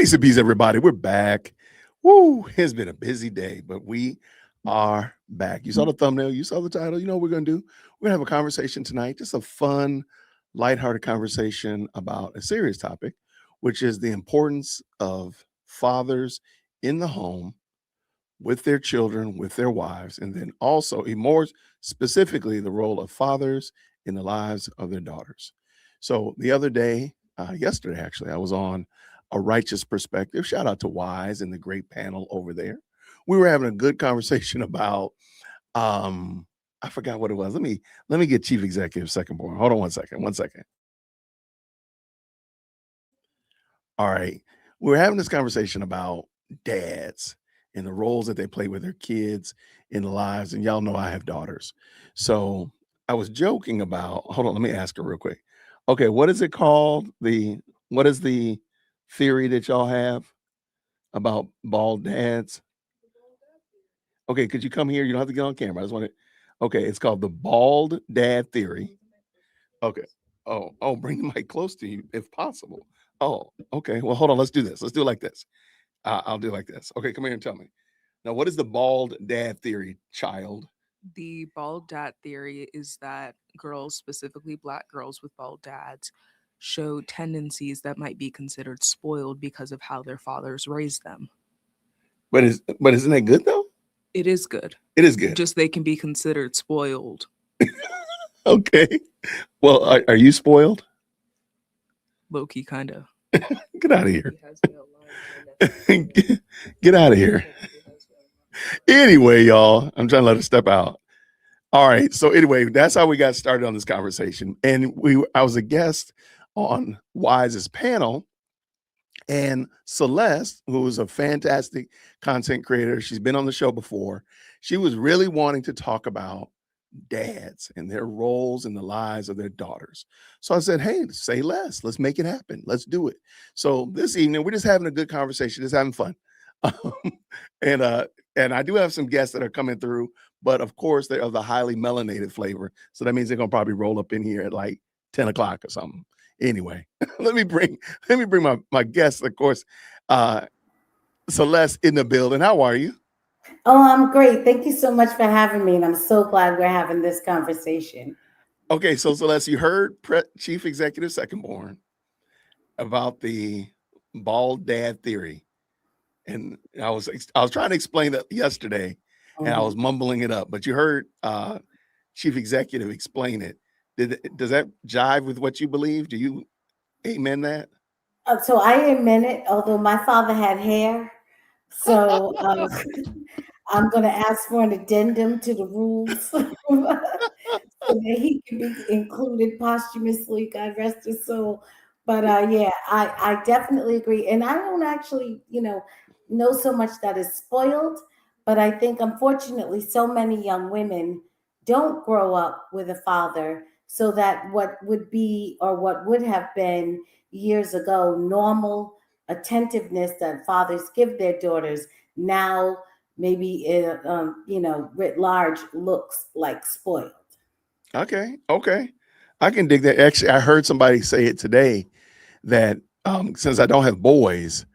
Grace and peace, everybody. We're back. Woo! It's been a busy day, but we are back. You saw the thumbnail, you saw the title. You know what we're going to do? We're going to have a conversation tonight, just a fun, lighthearted conversation about a serious topic, which is the importance of fathers in the home with their children, with their wives, and then also, more specifically, the role of fathers in the lives of their daughters. So the other day, yesterday actually, I was on A Righteous Perspective. Shout out to Wise and the great panel over there. We were having a good conversation about I forgot what it was. Let me get Chief Executive second born. Hold on one second. One second. All right. We were having this conversation about dads and the roles that they play with their kids in the lives. And y'all know I have daughters. So I was joking about, hold on, let me ask her real quick. Okay, what is it called? What is the theory that y'all have about bald dads? Okay, could you come here? You don't have to get on camera. I just want to, okay, it's called the bald dad theory. Okay. Oh, bring the mic close to you if possible. Oh, okay. Well, hold on. Let's do this. Let's do it like this. I'll do it like this. Okay, come here and tell me. Now, what is the bald dad theory, child? The bald dad theory is that girls, specifically black girls with bald dads, show tendencies that might be considered spoiled because of how their fathers raised them. But isn't that good though? It is good. It is good. Just they can be considered spoiled. Okay. Well, are you spoiled? Low key, kind of. Get out of here. Get out of here. Anyway, y'all, I'm trying to let her step out. All right. So anyway, that's how we got started on this conversation. And I was a guest on Wise's panel. And Celeste, who is a fantastic content creator, she's been on the show before. She was really wanting to talk about dads and their roles in the lives of their daughters. So I said, hey, say less. Let's make it happen. Let's do it. So this evening, we're just having a good conversation, just having fun. Um, and I do have some guests that are coming through, but of course they're of the highly melanated flavor. So that means they're gonna probably roll up in here at like 10 o'clock or something. Anyway, let me bring my guests, of course. Celeste in the building. How are you? Oh, I'm great. Thank you so much for having me. And I'm so glad we're having this conversation. Okay, so Celeste, you heard Chief Executive Secondborn about the bald dad theory. And I was trying to explain that yesterday and I was mumbling it up, but you heard Chief Executive explain it. Does that jive with what you believe? Do you amen that? So I amen it, although my father had hair. So I'm going to ask for an addendum to the rules so that he can be included posthumously, God rest his soul. But yeah, I definitely agree. And I don't actually, know so much that is spoiled, but I think unfortunately so many young women don't grow up with a father so that what would be or what would have been years ago normal attentiveness that fathers give their daughters now maybe writ large looks like spoiled. Okay. I can dig that. Actually, I heard somebody say it today that since I don't have boys,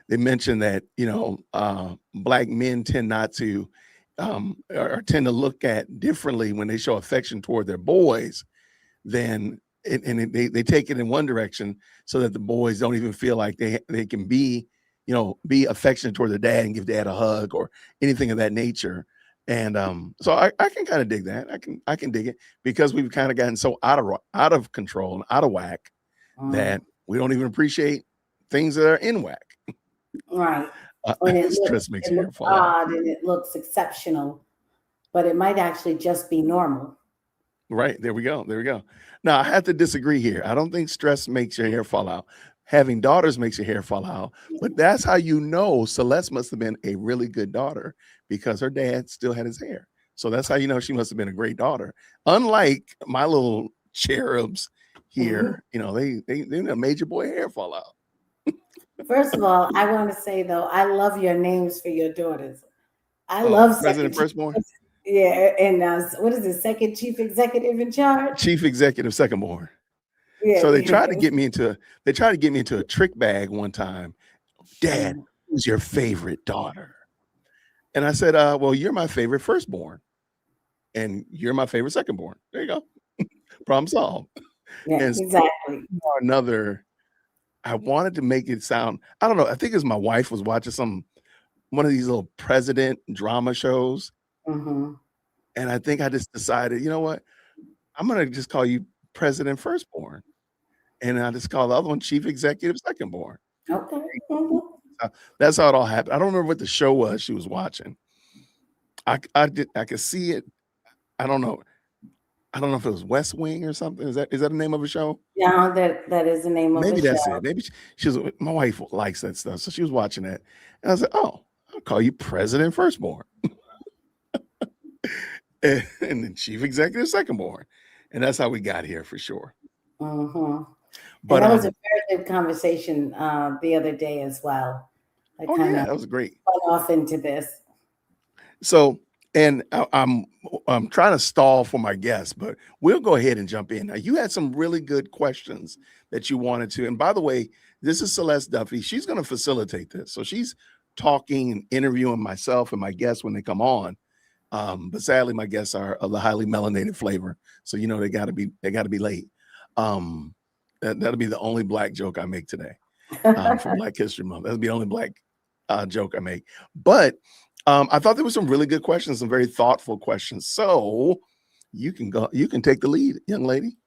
they mentioned that black men tend not to or tend to look at differently when they show affection toward their boys than they take it in one direction so that the boys don't even feel like they can be affectionate toward their dad and give dad a hug or anything of that nature. And so I can kind of dig that. I can dig it because we've kind of gotten so out of control and out of whack that we don't even appreciate things that are in whack. Right. And it looks odd and it looks exceptional, but it might actually just be normal. Right. There we go. Now I have to disagree here. I don't think stress makes your hair fall out. Having daughters makes your hair fall out, but that's how you know Celeste must have been a really good daughter because her dad still had his hair. So that's how you know she must have been a great daughter. Unlike my little cherubs here, they made your boy hair fall out. First of all, I want to say though, I love your names for your daughters. I love President Firstborn. Yeah, and what is the second chief executive in charge? Chief Executive Secondborn. Yeah, so they tried to get me into a trick bag one time Dad, who's your favorite daughter? And I said, well, you're my favorite firstborn, and you're my favorite secondborn. There you go. Problem solved. Yeah, And so exactly. another, I wanted to make it sound, I don't know, I think it's my wife was watching one of these little president drama shows. Hmm. And I think I just decided, you know what? I'm gonna just call you President Firstborn. And I just call the other one Chief Executive Secondborn. Okay. Mhm. That's how it all happened. I don't remember what the show was she was watching. I could see it. I don't know. I don't know if it was West Wing or something. Is that the name of a show? Yeah, that is the name of the Maybe that's show. it. Maybe she was. My wife likes that stuff, so she was watching that, and I was like, "Oh, I'll call you President Firstborn, and then Chief Executive Secondborn," and that's how we got here for sure. Hmm. But And that was a very good conversation the other day as well. I oh kind yeah, of that was great. went off into this. So, and I'm trying to stall for my guests, but we'll go ahead and jump in. Now, you had some really good questions that you wanted to. And by the way, this is Celeste Duffy. She's going to facilitate this. So she's talking and interviewing myself and my guests when they come on. But sadly, my guests are of the highly melanated flavor, so you know they got to be late. That'll be the only black joke I make today for Black History Month. That'll be the only black joke I make. But I thought there were some really good questions, some very thoughtful questions. So you can take the lead, young lady.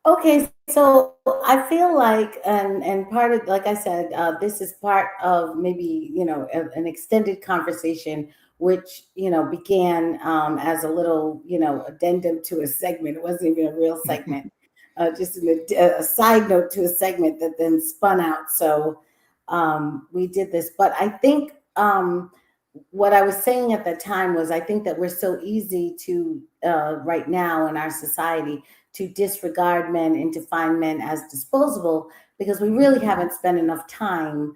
Okay, so I feel like, and part of, like I said, this is part of maybe an extended conversation, which began as a little addendum to a segment. It wasn't even a real segment, just a side note to a segment that then spun out. So we did this, but I think what I was saying at the time was I think that we're so easy to right now in our society to disregard men and to find men as disposable because we really haven't spent enough time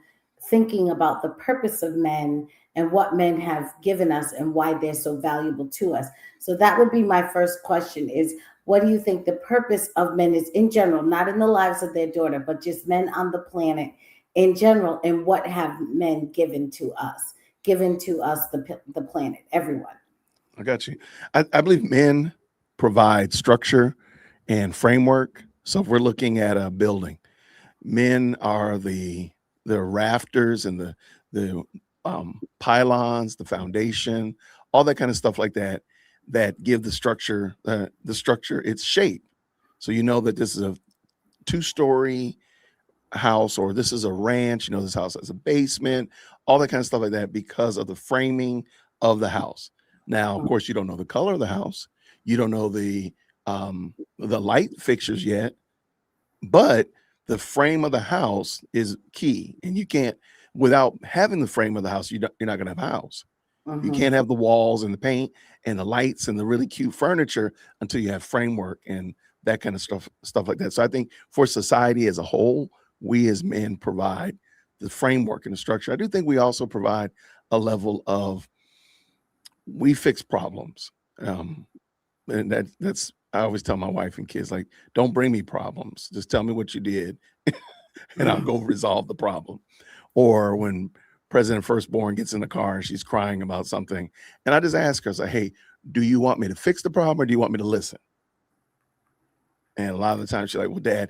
thinking about the purpose of men and what men have given us and why they're so valuable to us. So that would be my first question is, what do you think the purpose of men is in general, not in the lives of their daughter, but just men on the planet in general, and what have men given to us, the planet, everyone? I got you. I believe men provide structure and framework. So if we're looking at a building, men are the rafters and the pylons, the foundation, all that kind of stuff like that give the structure its shape. So you know that this is a 2-story house, or this is a ranch. You know, this house has a basement, all that kind of stuff like that because of the framing of the house. Now, of course, you don't know the color of the house. You don't know the light fixtures yet, but the frame of the house is key. And you can't, without having the frame of the house, you're not going to have a house. You can't have the walls and the paint and the lights and the really cute furniture until you have framework and that kind of stuff like that. So I think for society as a whole, we as men provide the framework and the structure. I do think we also provide a level of, we fix problems. And that's, I always tell my wife and kids, like, don't bring me problems. Just tell me what you did and I'll go resolve the problem. Or when President Firstborn gets in the car and she's crying about something, and I just ask her, I say, hey, do you want me to fix the problem or do you want me to listen? And a lot of the time she's like, well, Dad,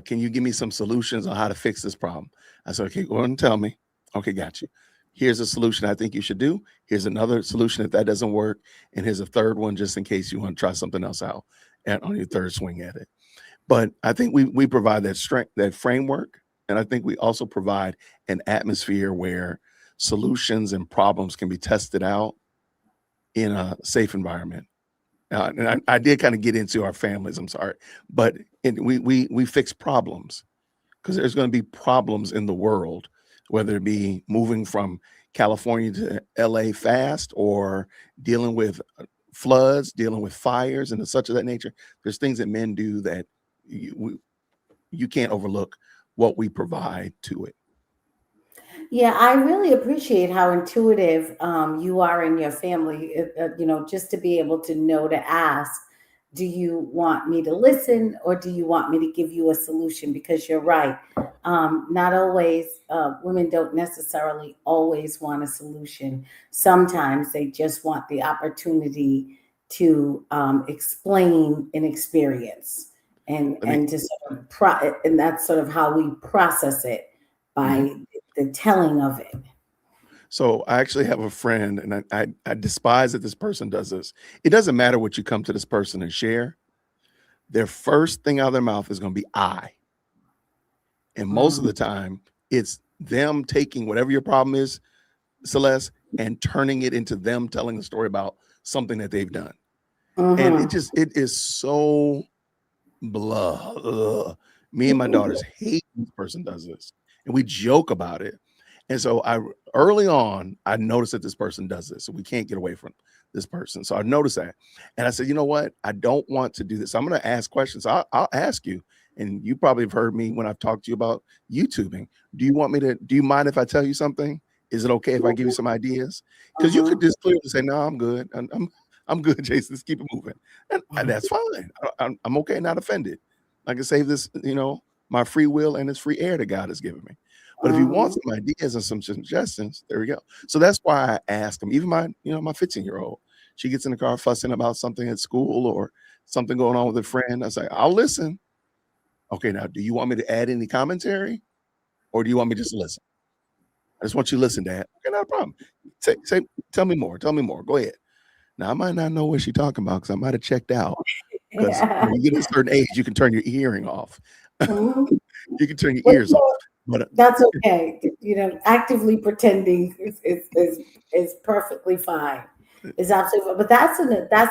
can you give me some solutions on how to fix this problem? I said, okay, go ahead and tell me. Okay, got you. Here's a solution I think you should do. Here's another solution if that doesn't work. And here's a third one just in case you want to try something else out on your third swing at it. But I think we provide that strength, that framework. And I think we also provide an atmosphere where solutions and problems can be tested out in a safe environment. And I did kind of get into our families, I'm sorry, but we fix problems because there's going to be problems in the world, whether it be moving from California to LA fast or dealing with floods, dealing with fires and such of that nature. There's things that men do that you can't overlook what we provide to it. Yeah, I really appreciate how intuitive you are in your family, just to be able to know to ask, do you want me to listen or do you want me to give you a solution? Because you're right. Not always, women don't necessarily always want a solution. Sometimes they just want the opportunity to explain an experience and to sort of and that's sort of how we process it by the telling of it. So I actually have a friend, and I despise that this person does this. It doesn't matter what you come to this person and share. Their first thing out of their mouth is going to be I. And most of the time, it's them taking whatever your problem is, Celeste, and turning it into them telling a story about something that they've done. And it is so blah. Ugh. Me and my daughters hate when this person does this. And we joke about it. And so early on, I noticed that this person does this. So we can't get away from this person. So I noticed that. And I said, you know what? I don't want to do this. I'm going to ask questions. I'll ask you. And you probably have heard me when I've talked to you about YouTubing. Do you mind if I tell you something? Is it okay if I give you some ideas? Because you could just clearly say, no, I'm good. I'm good, Jason. Let's keep it moving. And that's fine. I'm okay, not offended. I can save this, my free will and this free air that God has given me. But if you want some ideas and some suggestions, there we go. So that's why I ask them. Even my 15-year-old, she gets in the car fussing about something at school or something going on with a friend. I say, I'll listen. Okay, now, do you want me to add any commentary, or do you want me just to listen? I just want you to listen, Dad. Okay, not a problem. Tell me more. Tell me more. Go ahead. Now, I might not know what she's talking about because I might have checked out. Because when you get to a certain age, you can turn your hearing off. You can turn your ears off. But that's okay. Actively pretending is perfectly fine. It's absolutely, but that's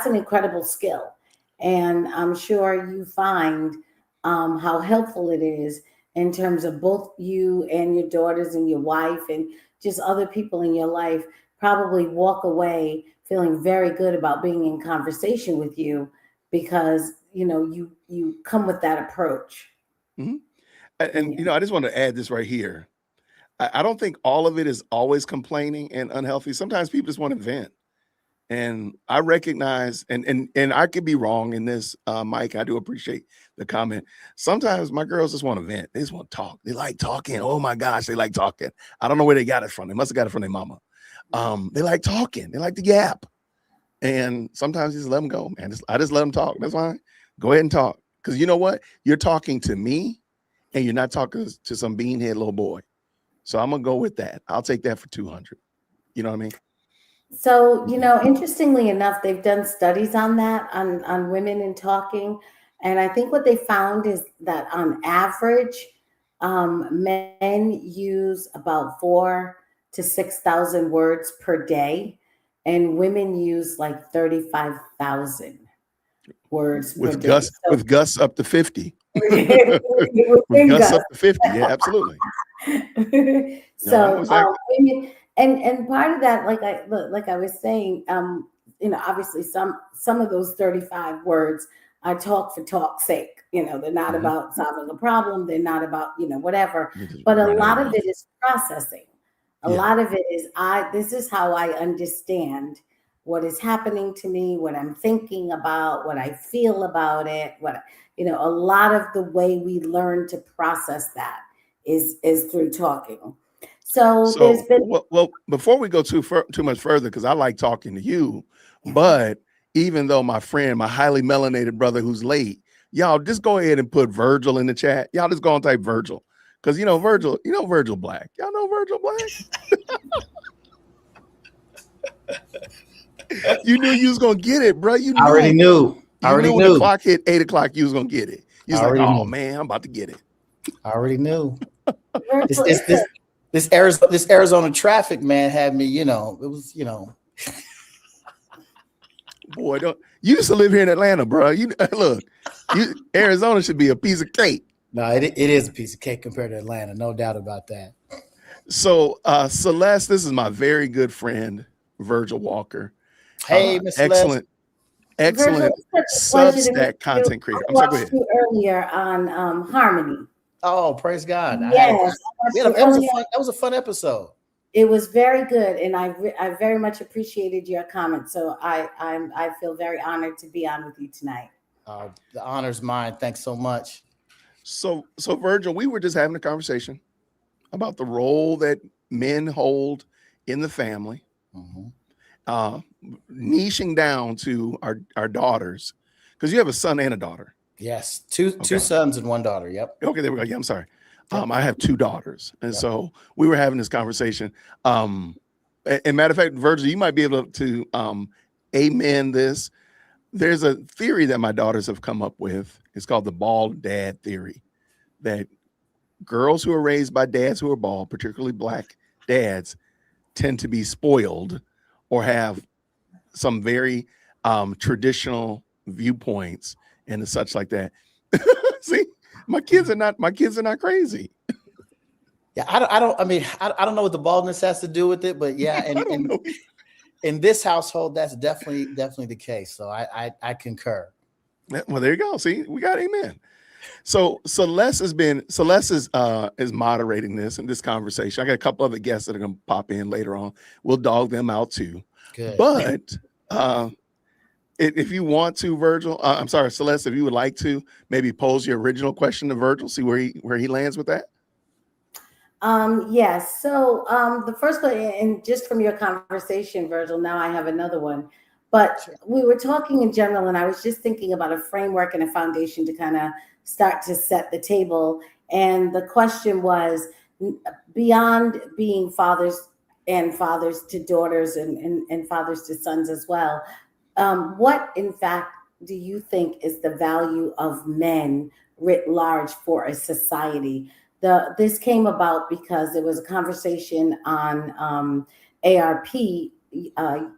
an incredible skill, and I'm sure you find how helpful it is in terms of both you and your daughters and your wife and just other people in your life probably walk away feeling very good about being in conversation with you because you come with that approach. Mm-hmm. And I just want to add this right here. I don't think all of it is always complaining and unhealthy. Sometimes people just want to vent. And I recognize, and I could be wrong in this, Mike. I do appreciate the comment. Sometimes my girls just want to vent. They just want to talk. They like talking. Oh my gosh, they like talking. I don't know where they got it from. They must have got it from their mama. They like talking. They like to yap. And sometimes you just let them go, man. I just let them talk. That's fine. Go ahead and talk. Because you know what? You're talking to me, and you're not talking to some beanhead little boy. So I'm gonna go with that. I'll take that for 200. You know what I mean? So, interestingly enough, they've done studies on that, on women and talking. And I think what they found is that on average, men use about 4,000 to 6,000 words per day, and women use like 35,000 words per day. With Gus up to 50. With Gus up to 50. Yeah, absolutely. So, and part of that, like I was saying, obviously some of those 35 words are talk for talk's sake. They're not about solving a problem. They're not about whatever. But a lot of it is processing. A lot of it is this is how I understand what is happening to me, what I'm thinking about, what I feel about it. A lot of the way we learn to process that is through talking. So there's been well before we go too much further, because I like talking to you, but even though my friend, my highly melanated brother who's late, y'all just go ahead and put Virgil in the chat. Y'all just go and type Virgil, because Virgil Black. Y'all know Virgil Black. You knew you was gonna get it, bro. You knew. I already knew. When the clock hit 8 o'clock, you was gonna get it. You was like, oh man, I'm about to get it. I already knew. This Arizona traffic, man, had me, it was, Boy, you used to live here in Atlanta, bro. Look, Arizona should be a piece of cake. No, it is a piece of cake compared to Atlanta, no doubt about that. So, Celeste, this is my very good friend, Virgil Walker. Hey, Miss Celeste. Excellent Substack content creator. I'm sorry, go ahead. Earlier on Harmony. Oh, praise God. Yes. That was a fun episode. It was very good, and I very much appreciated your comments. So I feel very honored to be on with you tonight. The honor's mine. Thanks so much. So Virgil, we were just having a conversation about the role that men hold in the family, niching down to our daughters, because you have a son and a daughter. Yes, two sons and one daughter. Yep. Okay, there we go. Yeah, I'm sorry. I have two daughters, and so we were having this conversation. And matter of fact, Virgil, you might be able to amen this. There's a theory that my daughters have come up with. It's called the bald dad theory, that girls who are raised by dads who are bald, particularly black dads, tend to be spoiled or have some very traditional viewpoints and such like that. See, my kids are not crazy. Yeah, I don't know what the baldness has to do with it, but yeah, and in this household, that's definitely the case. So I concur. Well, there you go. See, we got amen. So Celeste is moderating this conversation. I got a couple other guests that are going to pop in later on. We'll dog them out too. Good. But if you want to, Virgil, I'm sorry, Celeste, if you would like to maybe pose your original question to Virgil, see where he lands with that. Yes. So the first one, and just from your conversation, Virgil, now I have another one. But we were talking in general, and I was just thinking about a framework and a foundation to kind of start to set the table. And the question was, beyond being fathers to daughters and fathers to sons as well, what, in fact, do you think is the value of men writ large for a society? This came about because there was a conversation on ARP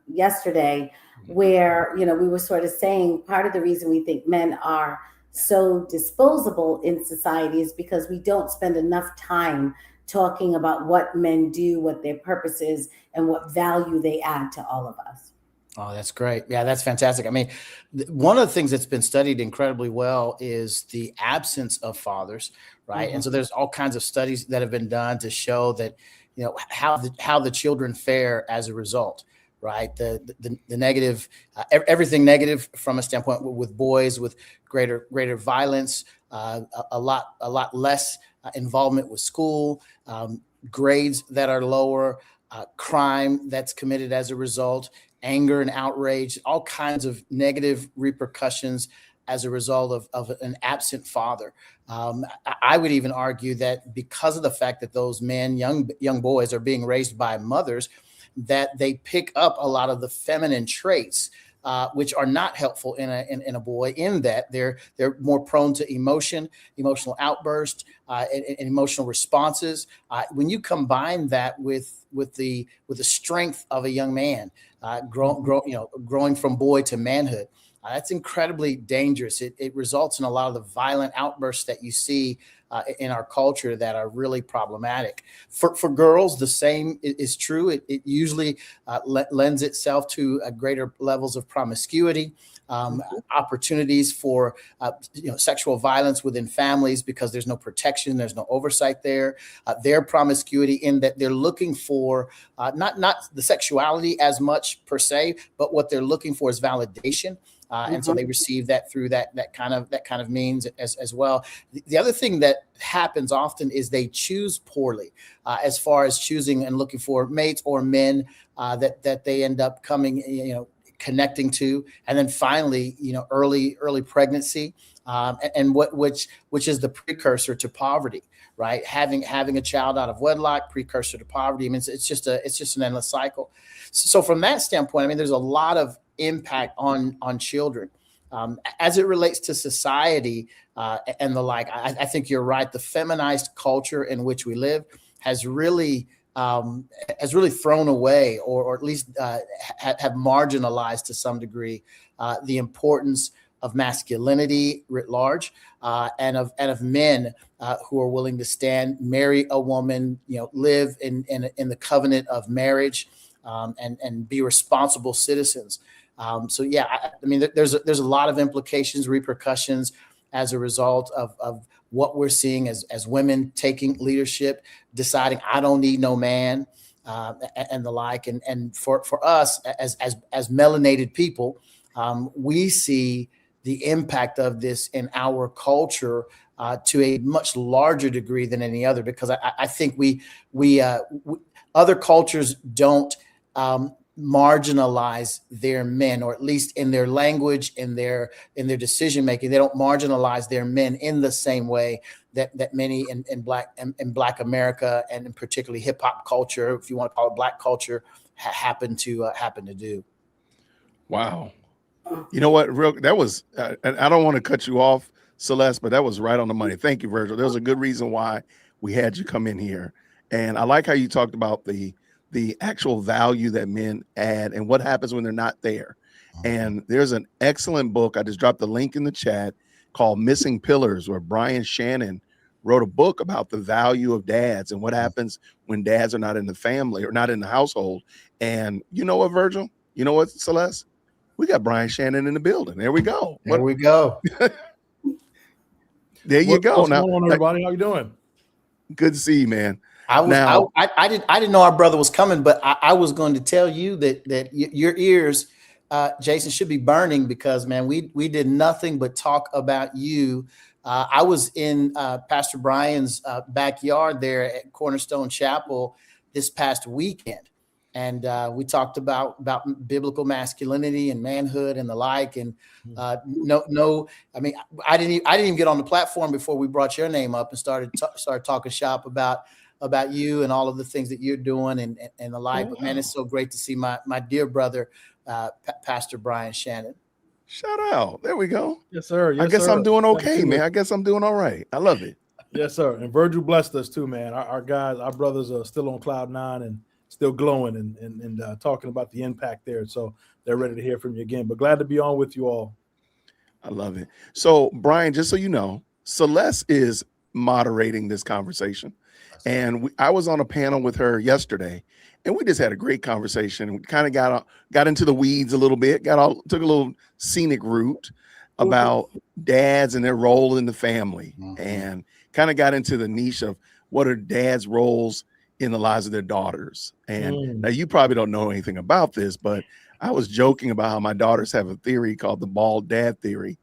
yesterday where, we were sort of saying part of the reason we think men are so disposable in society is because we don't spend enough time talking about what men do, what their purpose is, and what value they add to all of us. Oh, that's great. Yeah, that's fantastic. I mean, one of the things that's been studied incredibly well is the absence of fathers, right? And so there's all kinds of studies that have been done to show that, how the children fare as a result, right? The negative, everything negative from a standpoint with boys, with greater violence, a lot less involvement with school, grades that are lower, crime that's committed as a result, anger and outrage, all kinds of negative repercussions as a result of an absent father. I would even argue that because of the fact that those men, young boys, are being raised by mothers, that they pick up a lot of the feminine traits, which are not helpful in a boy, in that they're more prone to emotional outbursts, and emotional responses. When you combine that with the strength of a young man, growing from boy to manhood, that's incredibly dangerous. It results in a lot of the violent outbursts that you see in our culture that are really problematic. For girls, the same is true. It usually lends itself to greater levels of promiscuity, opportunities for sexual violence within families because there's no protection, there's no oversight there. Their promiscuity in that they're looking for not the sexuality as much per se, but what they're looking for is validation. And so they receive that through that kind of means as well. The other thing that happens often is they choose poorly as far as choosing and looking for mates or men that they end up connecting to, and then finally, early pregnancy, and which is the precursor to poverty, right? Having a child out of wedlock, precursor to poverty. I mean, it's just an endless cycle. So from that standpoint, I mean, there's a lot of impact on children as it relates to society and the like. I think you're right. The feminized culture in which we live has really thrown away, or at least have marginalized to some degree the importance of masculinity writ large, and of men who are willing to marry a woman, live in the covenant of marriage, and be responsible citizens. So yeah, I mean, there's a lot of implications, repercussions as a result of what we're seeing as women taking leadership, deciding I don't need no man, and the like. And for us as melanated people, we see the impact of this in our culture to a much larger degree than any other, because I think we other cultures don't marginalize their men, or at least in their language, in their decision making. They don't marginalize their men in the same way that many in Black America, and in particularly hip hop culture, if you want to call it Black culture, happen to do. Wow. You know what? That was, and I don't want to cut you off, Celeste, but that was right on the money. Thank you, Virgil. There's a good reason why we had you come in here. And I like how you talked about the actual value that men add and what happens when they're not there. And there's an excellent book. I just dropped the link in the chat called Missing Pillars, where Brian Shannon wrote a book about the value of dads and what happens when dads are not in the family or not in the household. And you know what, Virgil? You know what, Celeste? We got Brian Shannon in the building. There we go. There we go. There you go. What's now, going on, everybody? How you doing? Good to see you, man. I didn't know our brother was coming, but I was going to tell you that your ears, Jason, should be burning, because, man, we did nothing but talk about you. I was in Pastor Brian's backyard there at Cornerstone Chapel this past weekend, and we talked about biblical masculinity and manhood and the like. And I mean, I didn't even get on the platform before we brought your name up and started talking shop about you and all of the things that you're doing and the like. But man, it's so great to see my dear brother, Pastor Brian Shannon. Shout out. There we go. Yes, sir. Yes, I guess sir. I'm doing okay, man. I guess I'm doing all right. I love it. Yes, sir. And Virgil blessed us too, man. Our guys, our brothers are still on cloud nine and still glowing and talking about the impact there. So they're ready to hear from you again. But glad to be on with you all. I love it. So, Brian, just so you know, Celeste is moderating this conversation. And I was on a panel with her yesterday, and we just had a great conversation. We kind of got into the weeds a little bit, took a little scenic route about dads and their role in the family, and kind of got into the niche of what are dads' roles in the lives of their daughters. And now you probably don't know anything about this, but I was joking about how my daughters have a theory called the bald dad theory,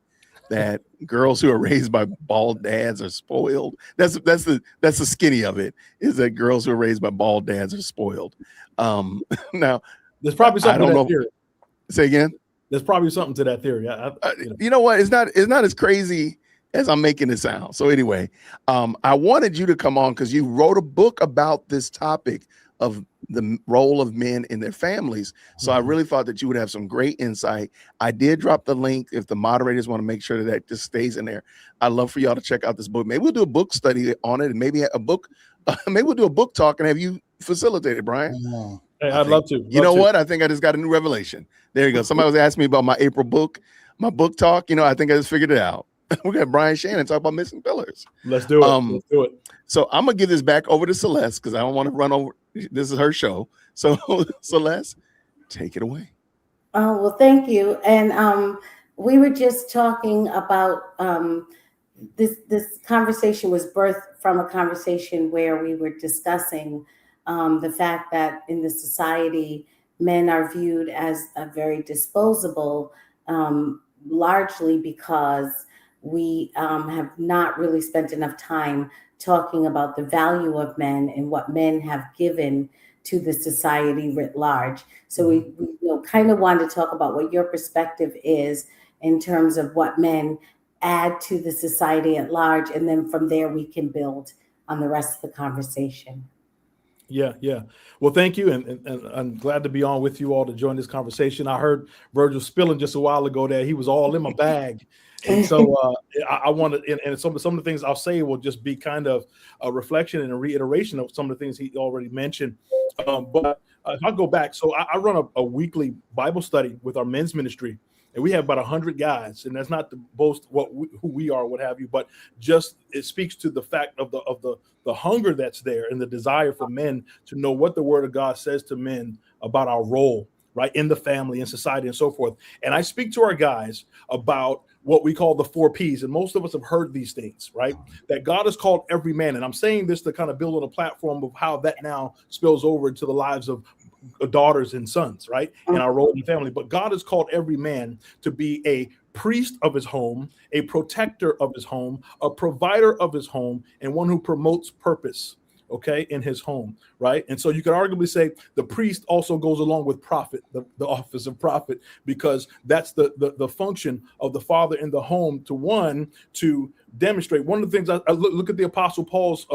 that girls who are raised by bald dads are spoiled. That's the skinny of it, is that girls who are raised by bald dads are spoiled. Now there's probably something to that theory. Say again. There's probably something to that theory. You know what? It's not as crazy as I'm making it sound. So anyway, I wanted you to come on because you wrote a book about this topic of the role of men in their families. So I really thought that you would have some great insight. I did drop the link if the moderators want to make sure that just stays in there. I'd love for y'all to check out this book. Maybe we'll do a book study on it, and maybe maybe we'll do a book talk and have you facilitate it, Brian. Hey, I'd love to. You know what? I think I just got a new revelation. There you go. Somebody was asking me about my April book, my book talk. I think I just figured it out. We got Brian Shannon talk about Missing Pillars. Let's do it. Let's do it. So I'm gonna give this back over to Celeste because I don't want to run over. This is her show. So Celeste, take it away. Oh, well, thank you. And we were just talking about this conversation was birthed from a conversation where we were discussing the fact that in the society, men are viewed as a very disposable, largely because we have not really spent enough time talking about the value of men and what men have given to the society writ large. So we kind of wanted to talk about what your perspective is in terms of what men add to the society at large. And then from there, we can build on the rest of the conversation. Yeah. Well, thank you. And I'm glad to be on with you all to join this conversation. I heard Virgil spilling just a while ago that he was all in my bag. And so I wanted, and some of the things I'll say will just be kind of a reflection and a reiteration of some of the things he already mentioned. But if I go back, so I run a weekly Bible study with our men's ministry, and we have about 100 guys. And that's not to boast who we are, what have you, but just it speaks to the fact of the hunger that's there and the desire for men to know what the Word of God says to men about our role, right, in the family, in society, and so forth. And I speak to our guys about what we call the 4 Ps. And most of us have heard these things, right? That God has called every man. And I'm saying this to kind of build on a platform of how that now spills over into the lives of daughters and sons, right? And our role in the family. But God has called every man to be a priest of his home, a protector of his home, a provider of his home, and one who promotes purpose, okay, in his home, right? And so you could arguably say the priest also goes along with prophet, the office of prophet, because that's the function of the father in the home to demonstrate. One of the things I look at the Apostle Paul's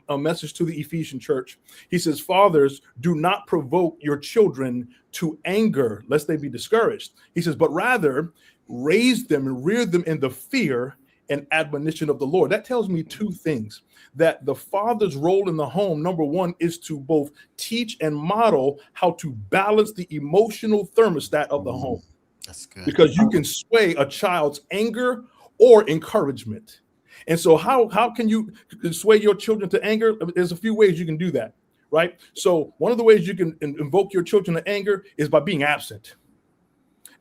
a message to the Ephesian church. He says, fathers, do not provoke your children to anger, lest they be discouraged. He says, but rather raise them and rear them in the fear and admonition of the Lord. That tells me two things: that the father's role in the home, number one, is to both teach and model how to balance the emotional thermostat of the home. That's good. Because you can sway a child's anger or encouragement. And so how can you sway your children to anger? There's a few ways you can do that, right? So one of the ways you can invoke your children to anger is by being absent.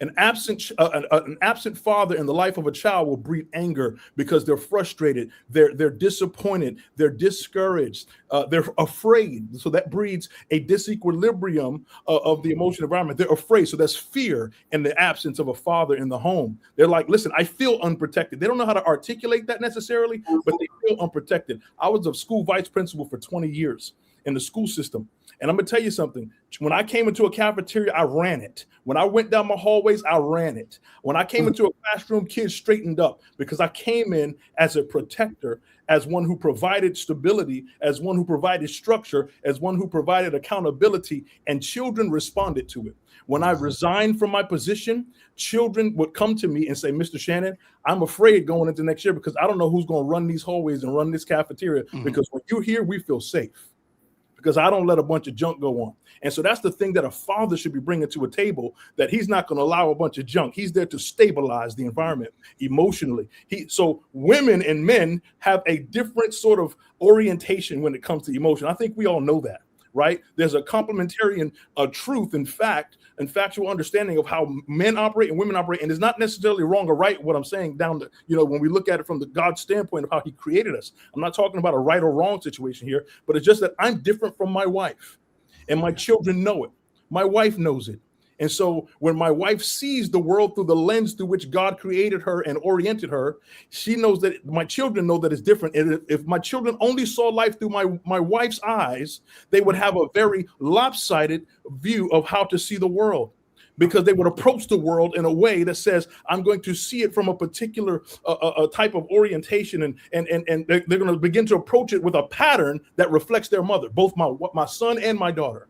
An absent father in the life of a child will breed anger because they're frustrated, they're disappointed, they're discouraged, they're afraid. So that breeds a disequilibrium of the emotional environment. They're afraid. So that's fear in the absence of a father in the home. They're like, listen, I feel unprotected. They don't know how to articulate that necessarily, but they feel unprotected. I was a school vice principal for 20 years in the school system. And I'm going to tell you something. When I came into a cafeteria, I ran it. When I went down my hallways, I ran it. When I came into a classroom, kids straightened up because I came in as a protector, as one who provided stability, as one who provided structure, as one who provided accountability, and children responded to it. When I resigned from my position, children would come to me and say, Mr. Shannon, I'm afraid going into next year because I don't know who's going to run these hallways and run this cafeteria, because when you're here, we feel safe. Because I don't let a bunch of junk go on. And so that's the thing that a father should be bringing to a table, that he's not going to allow a bunch of junk. He's there to stabilize the environment emotionally. So women and men have a different sort of orientation when it comes to emotion. I think we all know that, right? There's a complementarian truth, in fact, and factual understanding of how men operate and women operate. And it's not necessarily wrong or right what I'm saying down to, when we look at it from the God standpoint of how he created us. I'm not talking about a right or wrong situation here, but it's just that I'm different from my wife and my children know it. My wife knows it. And so when my wife sees the world through the lens through which God created her and oriented her, she knows that my children know that it's different. And if my children only saw life through my wife's eyes, they would have a very lopsided view of how to see the world, because they would approach the world in a way that says, I'm going to see it from a particular type of orientation. And they're going to begin to approach it with a pattern that reflects their mother, both my son and my daughter.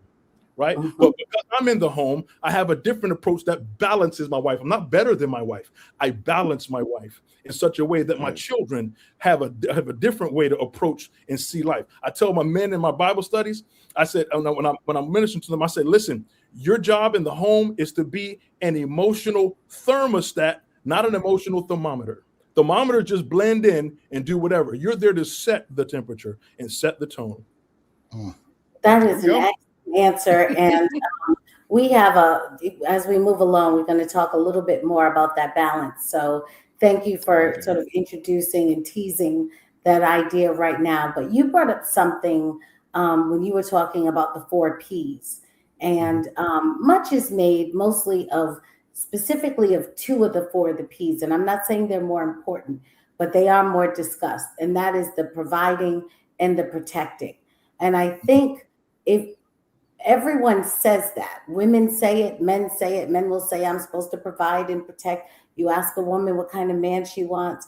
Right. But because I'm in the home, I have a different approach that balances my wife. I'm not better than my wife. I balance my wife in such a way that my children have a different way to approach and see life. I tell my men in my Bible studies, I said, when I'm ministering to them, I said, listen, your job in the home is to be an emotional thermostat, not an emotional thermometer. Thermometer just blend in and do whatever. You're there to set the temperature and set the tone. That is an excellent answer. And we have as we move along, we're going to talk a little bit more about that balance. So thank you for sort of introducing and teasing that idea right now. But you brought up something when you were talking about the 4 Ps, and much is made mostly specifically of 2 of the 4 of the Ps. And I'm not saying they're more important, but they are more discussed. And that is the providing and the protecting. And I think if everyone says that, women say it, men will say, I'm supposed to provide and protect. You ask a woman what kind of man she wants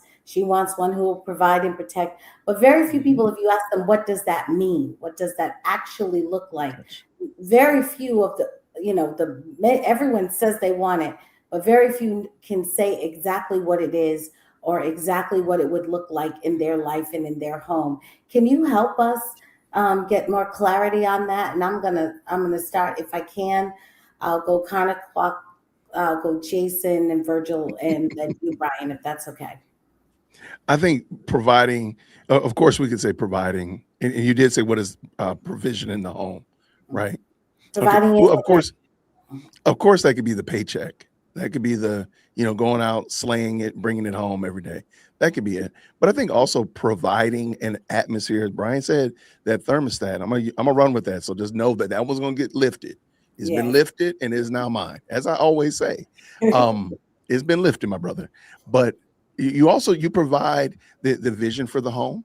one who will provide and protect. But very few people, if you ask them, what does that mean? What does that actually look like? Very few of everyone says they want it, but very few can say exactly what it is or exactly what it would look like in their life and in their home. Can you help us get more clarity on that? And I'm gonna start, if I can. I'll go counterclock. I'll go Jason and Virgil, and then you, Brian, if that's okay. I think providing, of course, we could say providing, and you did say what is provision in the home, right? Providing, okay. Well, of course, that could be the paycheck. That could be the going out, slaying it, bringing it home every day. That could be it. But I think also providing an atmosphere, as Brian said, that thermostat. I'm gonna run with that. So just know that one's gonna get lifted. It's been Yes. lifted and is now mine. As I always say, it's been lifted, my brother. But you also, you provide the vision for the home.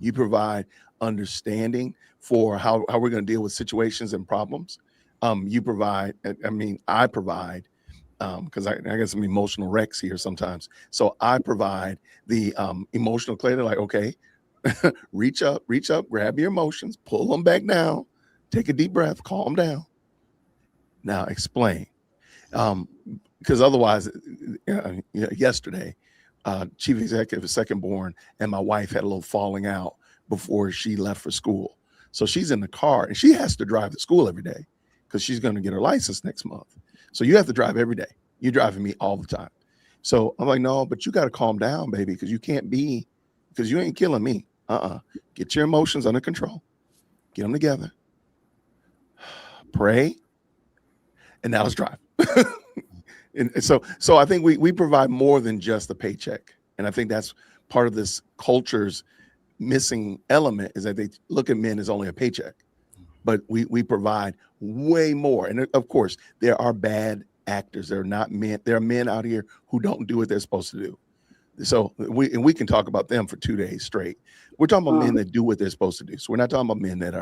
You provide understanding for how we're going to deal with situations and problems. You provide, I provide, because I got some emotional wrecks here sometimes. So I provide the emotional clarity, like, okay, reach up, grab your emotions, pull them back down, take a deep breath, calm down. Now explain. Because otherwise, yesterday, chief executive, second born, and my wife had a little falling out before she left for school. So she's in the car and she has to drive to school every day because she's going to get her license next month. So you have to drive every day. You're driving me all the time. So I'm like, no, but you got to calm down, baby, because you can't be, because you ain't killing me. Get your emotions under control. Get them together. Pray. And now let's drive. And so I think we provide more than just a paycheck. And I think that's part of this culture's missing element, is that they look at men as only a paycheck. But we provide way more. And of course, there are bad actors. There are not men. There are men out here who don't do what they're supposed to do. So we can talk about them for 2 days straight. We're talking about men that do what they're supposed to do. So we're not talking about men that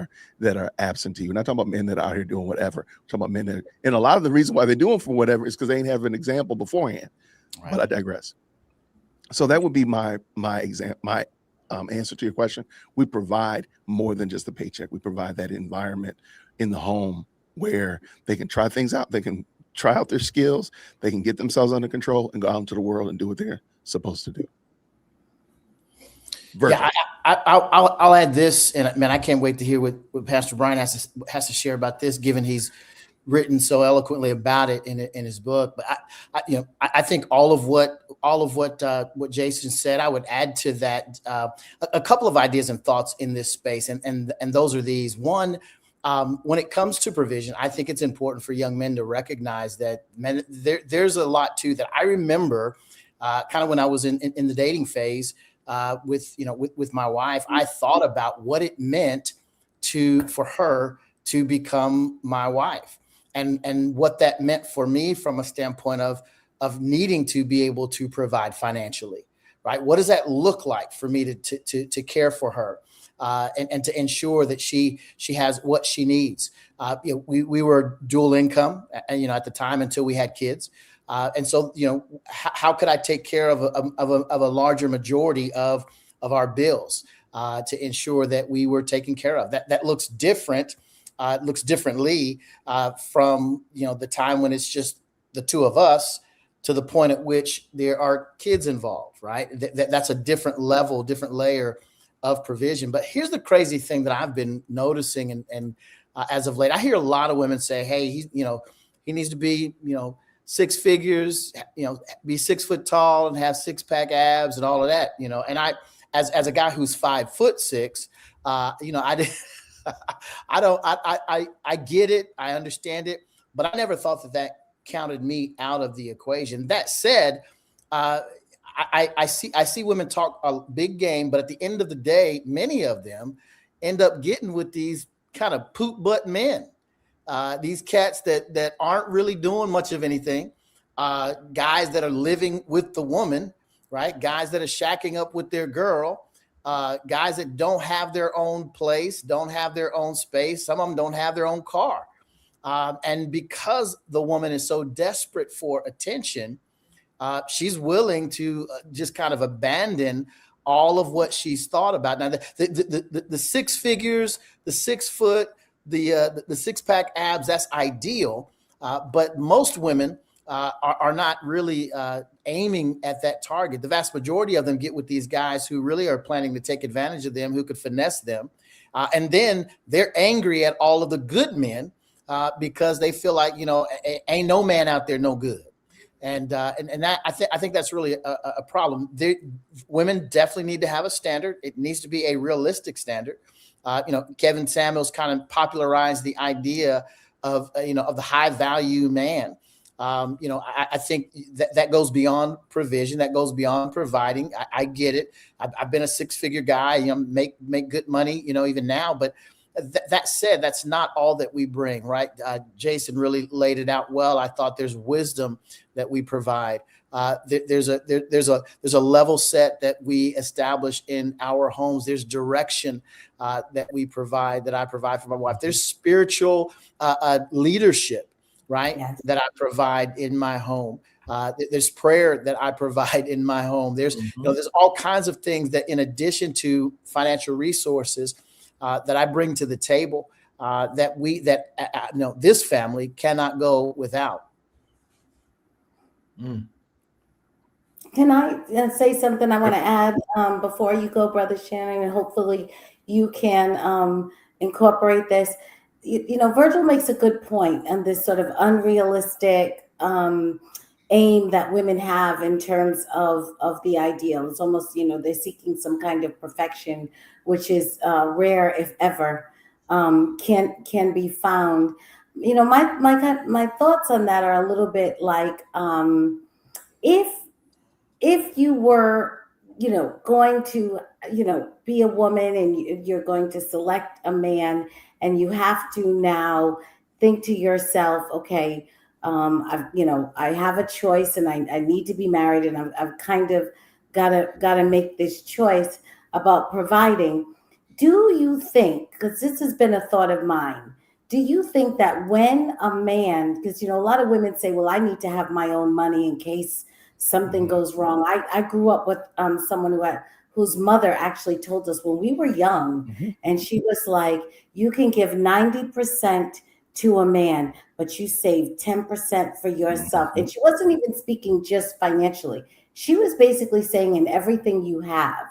are absentee. We're not talking about men that are out here doing whatever. We're talking about men that, and a lot of the reason why they're doing for whatever is because they ain't have an example beforehand. Right. But I digress. So that would be my answer to your question. We provide more than just a paycheck. We provide that environment in the home where they can try things out. They can try out their skills. They can get themselves under control and go out into the world and do what they're supposed to do. Virgil. Yeah, I'll add this, and man, I can't wait to hear what Pastor Brian has to share about this, given he's written so eloquently about it in his book. But I think all of what Jason said, I would add to that a couple of ideas and thoughts in this space, and those are these. One, when it comes to provision, I think it's important for young men to recognize that there's a lot to that. I remember kind of when I was in the dating phase with my wife, I thought about what it meant for her to become my wife, and what that meant for me from a standpoint of needing to be able to provide financially, right? What does that look like for me to care for her? And to ensure that she has what she needs. We were dual income, at the time until we had kids. And so, how could I take care of a larger majority of our bills to ensure that we were taken care of? That looks different. It looks differently from, the time when it's just the two of us to the point at which there are kids involved, right? That's a different level, different layer of provision. But here's the crazy thing that I've been noticing, and as of late, I hear a lot of women say, "Hey, he needs to be, six figures, be 6 foot tall and have 6-pack abs and all of that." And I, as a guy who's 5'6", I get it, I understand it, but I never thought that counted me out of the equation. That said, I see women talk a big game, but at the end of the day, many of them end up getting with these kind of poop butt men, these cats that aren't really doing much of anything, guys that are living with the woman, right? Guys that are shacking up with their girl, guys that don't have their own place, don't have their own space. Some of them don't have their own car. And because the woman is so desperate for attention, she's willing to just kind of abandon all of what she's thought about. Now, the 6 figures, the 6 foot, the 6-pack abs, that's ideal. But most women are not really aiming at that target. The vast majority of them get with these guys who really are planning to take advantage of them, who could finesse them. And then they're angry at all of the good men because they feel like, ain't no man out there no good. And that I think that's really a problem. Women definitely need to have a standard. It needs to be a realistic standard. Kevin Samuels kind of popularized the idea of the high value man. I think that goes beyond provision. That goes beyond providing. I get it. I've been a 6-figure guy. Make good money. Even now, but that said, that's not all that we bring, right? Jason really laid it out well. I thought there's wisdom that we provide. There's a level set that we establish in our homes. There's direction that we provide, that I provide for my wife. There's spiritual leadership, right? Yes. That I provide in my home. There's prayer that I provide in my home. There's there's all kinds of things that, in addition to financial resources, that I bring to the table, that this family cannot go without. Can I say something I want to add before you go, Brother Shannon, and hopefully you can incorporate this. Virgil makes a good point on this sort of unrealistic aim that women have in terms of the ideal. It's almost, they're seeking some kind of perfection, which is rare, if ever, can be found. My thoughts on that are a little bit like, if you were, going to, be a woman and you're going to select a man, and you have to now think to yourself, okay, I have a choice, and I need to be married, and I've kind of gotta make this choice about providing. Do you think, because this has been a thought of mine, do you think that when a man, because a lot of women say, well, I need to have my own money in case something goes wrong. I grew up with someone whose mother actually told us when we were young, and she was like, you can give 90% to a man, but you save 10% for yourself. And she wasn't even speaking just financially. She was basically saying, in everything you have,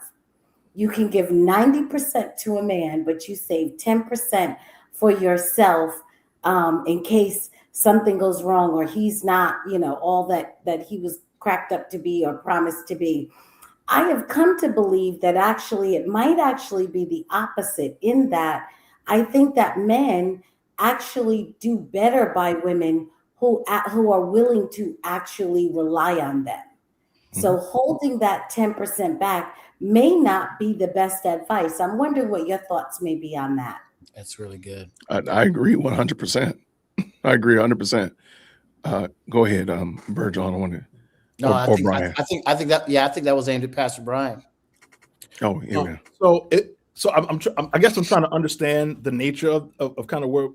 you can give 90% to a man, but you save 10% for yourself in case something goes wrong, or he's not, all that he was cracked up to be or promised to be. I have come to believe that actually it might actually be the opposite, in that I think that men actually do better by women who are willing to actually rely on them. So holding that 10% back may not be the best advice. I'm wondering what your thoughts may be on that. That's really good. I agree 100%. I agree 100%. Go ahead, Virgil. I don't want to. No, I think Brian. I think that was aimed at Pastor Brian. Oh, yeah. Man. So I guess I'm trying to understand the nature of kind of where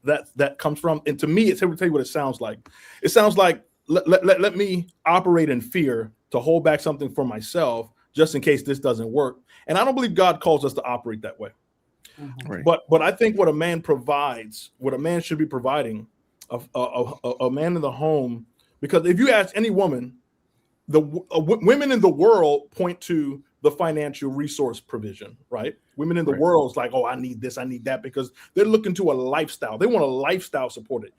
that comes from. And to me, it's to tell you what it sounds like. It sounds like let me operate in fear to hold back something for myself just in case this doesn't work. And I don't believe God calls us to operate that way. Right. But I think what a man provides, what a man should be providing, a man in the home. Because if you ask any woman, women in the world point to the financial resource provision, right? Women in the world is like, oh, I need this, I need that, because they're looking to a lifestyle. They want a lifestyle supported.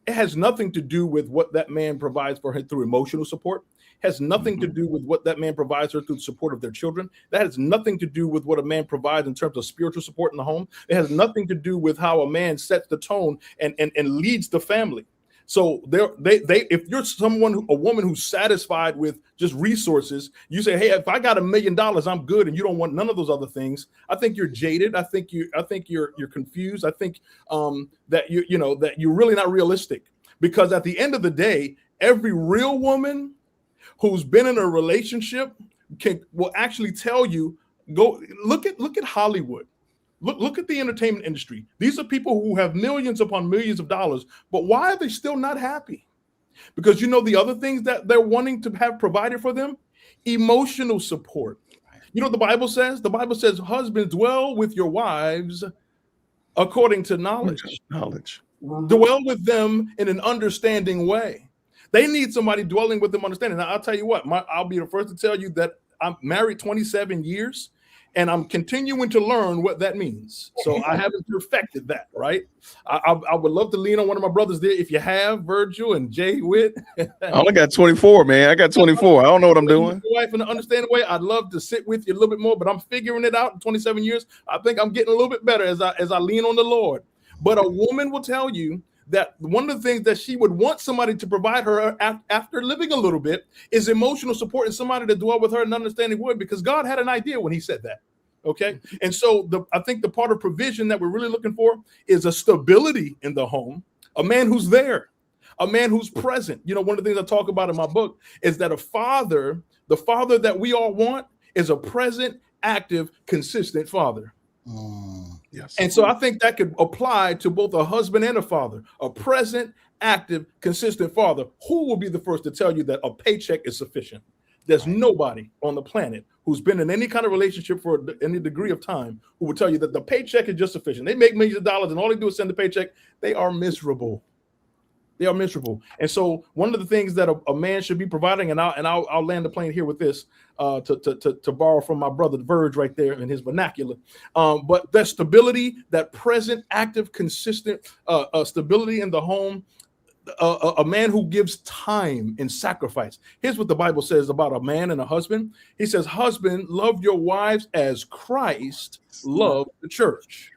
It has nothing to do with what that man provides for her through emotional support. It has nothing to do with what that man provides her through the support of their children. That has nothing to do with what a man provides in terms of spiritual support in the home. It has nothing to do with how a man sets the tone and leads the family. So if you're a woman who's satisfied with just resources, you say, hey, if I got $1 million, I'm good, and you don't want none of those other things. I think you're jaded. I think you're confused. I think that that you're really not realistic, because at the end of the day, every real woman who's been in a relationship will actually tell you, go look at Hollywood. Look at the entertainment industry. These are people who have millions upon millions of dollars, but why are they still not happy? Because the other things that they're wanting to have provided for them? Emotional support. You know what the Bible says? The Bible says, husbands, dwell with your wives according to knowledge. Dwell with them in an understanding way. They need somebody dwelling with them understanding. Now, I'll tell you what, I'll be the first to tell you that I'm married 27 years. And I'm continuing to learn what that means. So I haven't perfected that, right? I would love to lean on one of my brothers there. If you have, Virgil and Jay Witt. I only got 24, man. I got 24. I don't know what I'm doing. Wife in an understanding way. I'd love to sit with you a little bit more, but I'm figuring it out in 27 years. I think I'm getting a little bit better as I lean on the Lord. But a woman will tell you that one of the things that she would want somebody to provide her after living a little bit is emotional support and somebody to dwell with her in an understanding way, because God had an idea when he said that. Okay. And so I think the part of provision that we're really looking for is a stability in the home, a man who's there, a man who's present. You know, one of the things I talk about in my book is that the father that we all want is a present, active, consistent father. Yes. And so I think that could apply to both a husband and a father, a present, active, consistent father. Who will be the first to tell you that a paycheck is sufficient? There's nobody on the planet who's been in any kind of relationship for any degree of time who will tell you that the paycheck is just sufficient. They make millions of dollars and all they do is send the paycheck. They are miserable. They are miserable. And so one of the things that a man should be providing, and I'll land the plane here with this, to borrow from my brother Verge right there in his vernacular. But that stability, that present, active, consistent stability in the home, a man who gives time and sacrifice. Here's what the Bible says about a man and a husband. He says, husband, love your wives as Christ loved the church.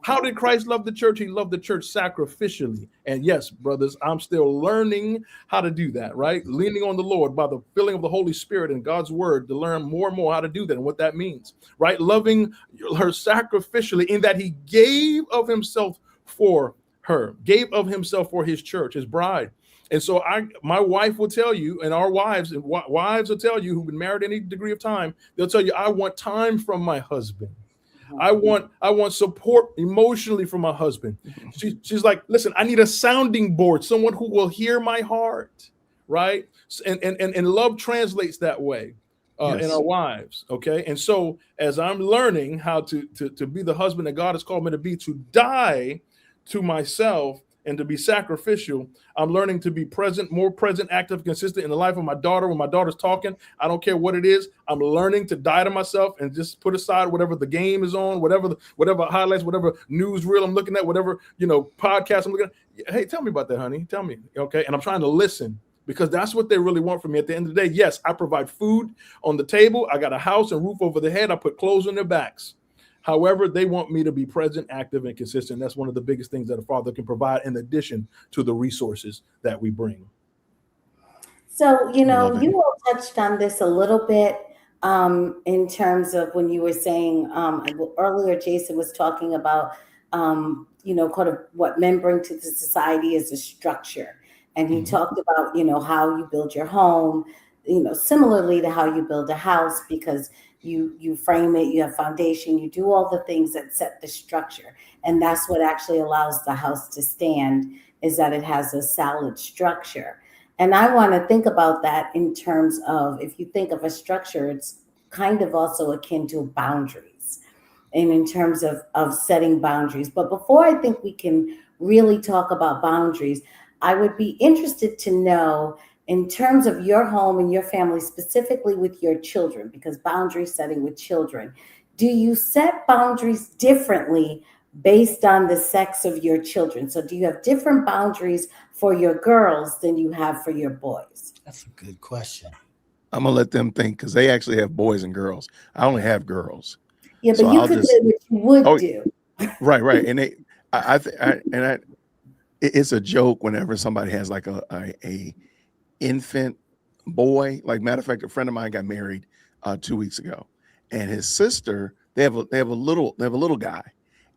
How did Christ love the church? He loved the church sacrificially. And yes, brothers, I'm still learning how to do that, right? Leaning on the Lord by the filling of the Holy Spirit and God's word to learn more and more how to do that and what that means, right? Loving her sacrificially in that he gave of himself for her, gave of himself for his church, his bride. And so my wife will tell you, and our wives will tell you who've been married any degree of time, they'll tell you, I want time from my husband. I want support emotionally from my husband. She's like, listen, I need a sounding board, someone who will hear my heart, right? And love translates that way in our wives, okay? And so as I'm learning how to be the husband that God has called me to be, to die to myself and to be sacrificial, I'm learning to be present, more present, active, consistent in the life of my daughter. When my daughter's talking, I don't care what it is. I'm learning to die to myself and just put aside whatever the game is on, whatever highlights, whatever newsreel I'm looking at, whatever, podcast I'm looking at. Hey, tell me about that, honey. Tell me. Okay. And I'm trying to listen because that's what they really want from me at the end of the day. Yes, I provide food on the table. I got a house and roof over the head. I put clothes on their backs. However, they want me to be present, active, and consistent. That's one of the biggest things that a father can provide in addition to the resources that we bring. So, you all touched on this a little bit in terms of when you were saying earlier, Jason was talking about, kind of what men bring to the society is a structure. And he talked about, how you build your home, similarly to how you build a house, because you frame it, you have foundation, you do all the things that set the structure. And that's what actually allows the house to stand, is that it has a solid structure. And I want to think about that in terms of, if you think of a structure, it's kind of also akin to boundaries, and in terms of setting boundaries. But before I think we can really talk about boundaries, I would be interested to know, in terms of your home and your family, specifically with your children, because boundary setting with children, do you set boundaries differently based on the sex of your children? So do you have different boundaries for your girls than you have for your boys? That's a good question. I'm going to let them think, because they actually have boys and girls. I only have girls. Yeah, but so you could say what you would do. Right. And it's a joke whenever somebody has like a infant boy. Like, matter of fact, a friend of mine got married 2 weeks ago, and his sister, they have a little guy.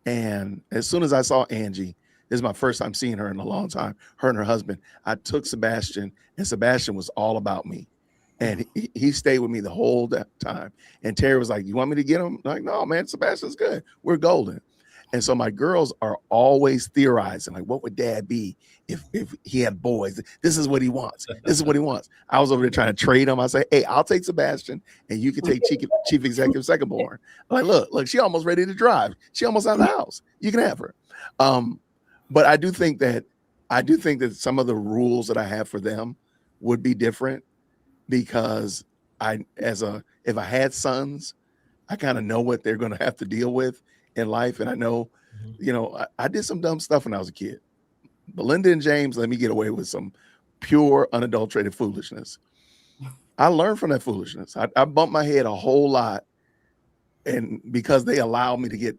And as soon as I saw Angie, this is my first time seeing her in a long time, her and her husband, I took Sebastian, and Sebastian was all about me. And he stayed with me the whole time. And Terry was like, you want me to get him? I'm like, no, man, Sebastian's good. We're golden. And so my girls are always theorizing, like, what would dad be if he had boys? This is what he wants. This is what he wants. I was over there trying to trade him. I say, hey, I'll take Sebastian, and you can take chief executive second born. I'm like, look, she almost ready to drive. She almost out of the house. You can have her. But I do think that some of the rules that I have for them would be different, because if I had sons, I kind of know what they're going to have to deal with in life. And I know, I did some dumb stuff when I was a kid. Belinda and James let me get away with some pure, unadulterated foolishness. I learned from that foolishness. I bumped my head a whole lot, and because they allowed me to get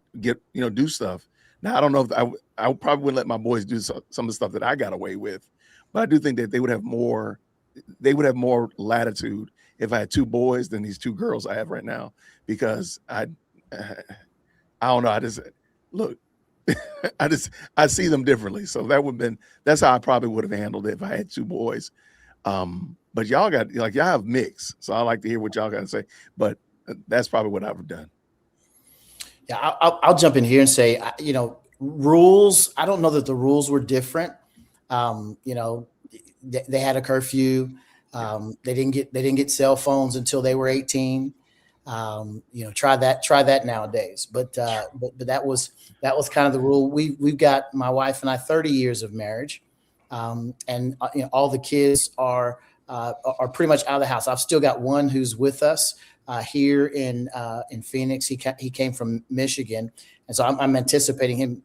do stuff. Now, I don't know if I probably wouldn't let my boys do some of the stuff that I got away with, but I do think that they would have more latitude if I had two boys than these two girls I have right now, because I don't know. I just look. I see them differently. So that's how I probably would have handled it if I had two boys. But y'all have mix. So I like to hear what y'all got to say. But that's probably what I would have done. Yeah, I'll jump in here and say, rules. I don't know that the rules were different. They had a curfew. They didn't get cell phones until they were 18. Try that nowadays. But that was kind of the rule. We've got, my wife and I, 30 years of marriage, and all the kids are pretty much out of the house. I've still got one who's with us here in Phoenix. He came from Michigan, and so I'm anticipating him,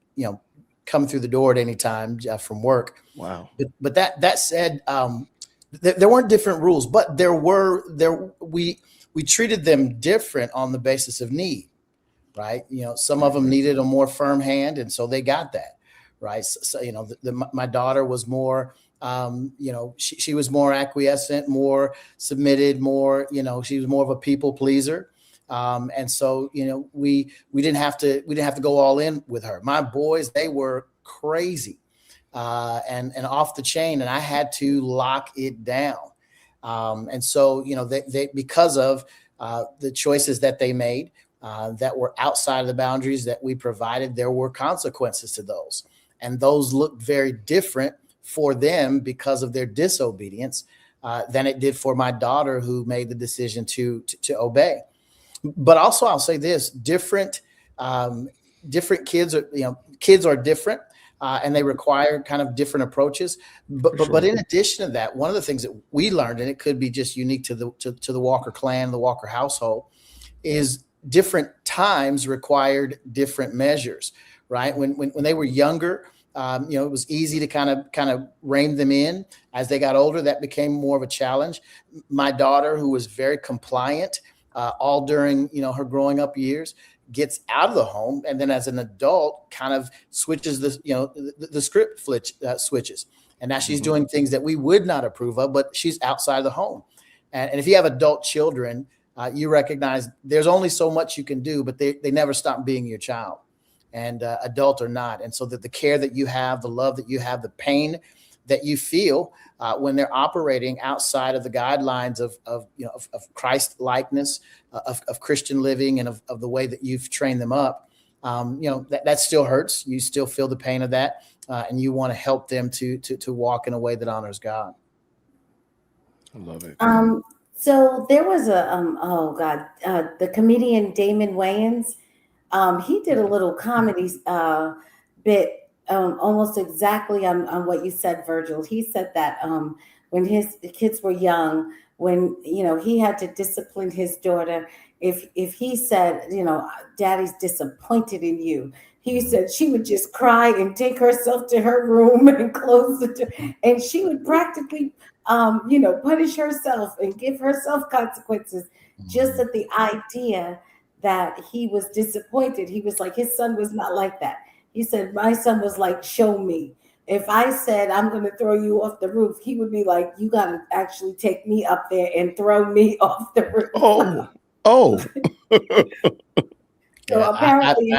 coming through the door at any time from work. Wow. But that said, there weren't different rules, but we treated them different on the basis of need, right? Some of them needed a more firm hand, and so they got that, right? So my daughter was more, she was more acquiescent, more submitted, more, she was more of a people pleaser. And so, we didn't have to go all in with her. My boys, they were crazy, and off the chain, and I had to lock it down. And so, they because of the choices that they made that were outside of the boundaries that we provided, there were consequences to those. And those looked very different for them because of their disobedience than it did for my daughter, who made the decision to obey. But also, I'll say this: different kids are different. And they require kind of different approaches. But in addition to that, one of the things that we learned, and it could be just unique to the Walker clan, the Walker household, is different times required different measures, right? When they were younger, it was easy to kind of rein them in. As they got older, that became more of a challenge. My daughter, who was very compliant all during her growing up years, gets out of the home, and then as an adult kind of switches the script switches, and now she's doing things that we would not approve of, but she's outside of the home. And if you have adult children, you recognize there's only so much you can do, but they never stop being your child, and adult or not. And so that the care that you have, the love that you have, the pain that you feel when they're operating outside of the guidelines of Christ likeness, of Christian living, and of the way that you've trained them up, that still hurts. You still feel the pain of that, and you want to help them to walk in a way that honors God. I love it. So there was the comedian Damon Wayans. He did a little comedy bit. Almost exactly on what you said, Virgil. He said that when the kids were young, when he had to discipline his daughter, if he said, Daddy's disappointed in you, he said she would just cry and take herself to her room and close the door, and she would practically punish herself and give herself consequences just at the idea that he was disappointed. He was like, his son was not like that. He said, my son was like, show me. If I said, I'm going to throw you off the roof, he would be like, you got to actually take me up there and throw me off the roof. Oh. So apparently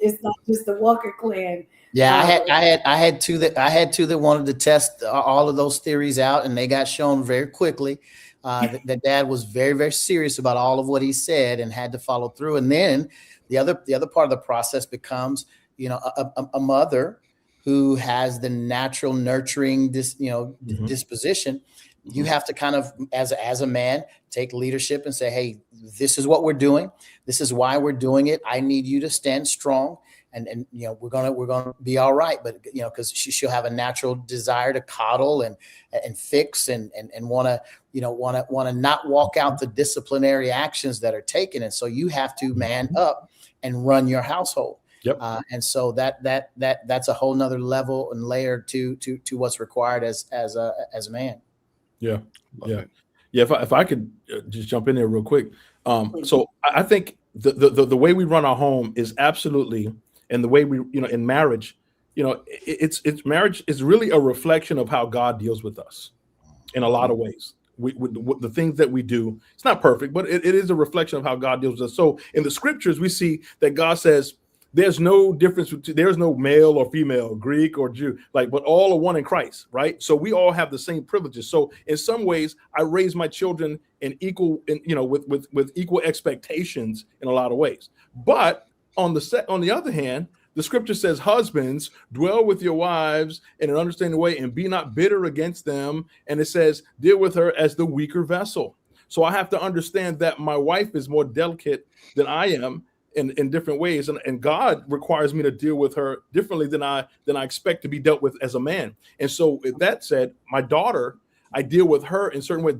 it's not just the Walker clan. Yeah, I had two that wanted to test all of those theories out, and they got shown very quickly that Dad was very, very serious about all of what he said and had to follow through. And then the other part of the process becomes, a mother who has the natural nurturing disposition. You have to kind of, as a man, take leadership and say, hey, this is what we're doing. This is why we're doing it. I need you to stand strong, and we're gonna be all right. But because she'll have a natural desire to coddle and fix and want to not walk out the disciplinary actions that are taken. And so you have to man up and run your household. Yep. And so that's a whole nother level and layer to what's required as a man. Yeah. If I could just jump in there real quick. So I think the way we run our home is absolutely, and the way we, in marriage, it's marriage is really a reflection of how God deals with us in a lot of ways. with the things that we do. It's not perfect, but it is a reflection of how God deals with us. So in the scriptures, we see that God says there's no difference. There's no male or female, Greek or Jew, but all are one in Christ, right? So we all have the same privileges. So in some ways, I raise my children with equal expectations in a lot of ways. But on the other hand, the scripture says, husbands, dwell with your wives in an understanding way and be not bitter against them. And it says, deal with her as the weaker vessel. So I have to understand that my wife is more delicate than I am in different ways. And God requires me to deal with her differently than I expect to be dealt with as a man. And so with that said, my daughter, I deal with her in certain ways.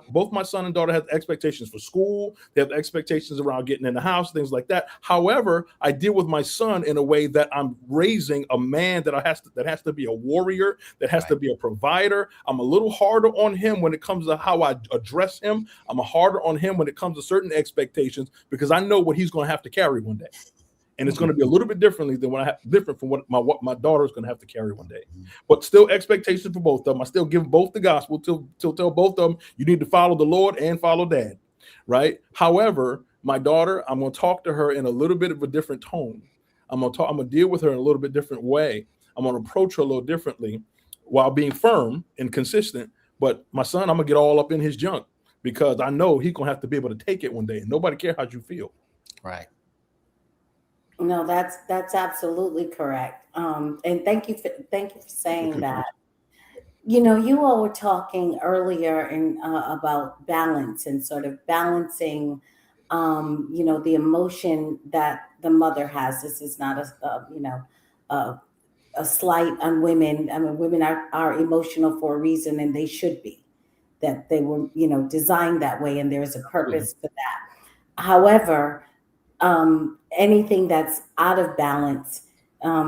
Both my son and daughter have expectations for school. They have expectations around getting in the house, things like that. However, I deal with my son in a way that I'm raising a man that has to be a warrior, that has to be a provider. I'm a little harder on him when it comes to how I address him. I'm harder on him when it comes to certain expectations because I know what he's going to have to carry one day. And it's going to be a little bit different from what my daughter's going to have to carry one day. But still expectations for both of them. I still give both the gospel to tell both of them, you need to follow the Lord and follow dad, right? However, my daughter, I'm going to talk to her in a little bit of a different tone. I'm going to deal with her in a little bit different way. I'm going to approach her a little differently while being firm and consistent. But my son, I'm going to get all up in his junk because I know he's going to have to be able to take it one day. And nobody cares how you feel. Right. No, that's absolutely correct. And thank you for saying that. You all were talking earlier about balance and sort of balancing, the emotion that the mother has. This is not a slight on women. I mean, women are emotional for a reason, and they should be. That they were, designed that way, and there's a purpose for that. However, anything that's out of balance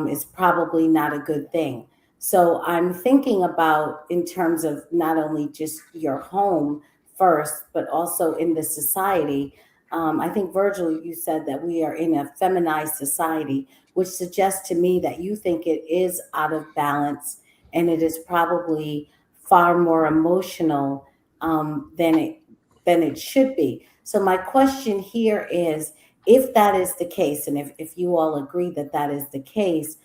is probably not a good thing. So I'm thinking about in terms of not only just your home first, but also in the society. I think, Virgil, you said that we are in a feminized society, which suggests to me that you think it is out of balance and it is probably far more emotional than it should be. So my question here is, if that is the case, and if you all agree that is the case,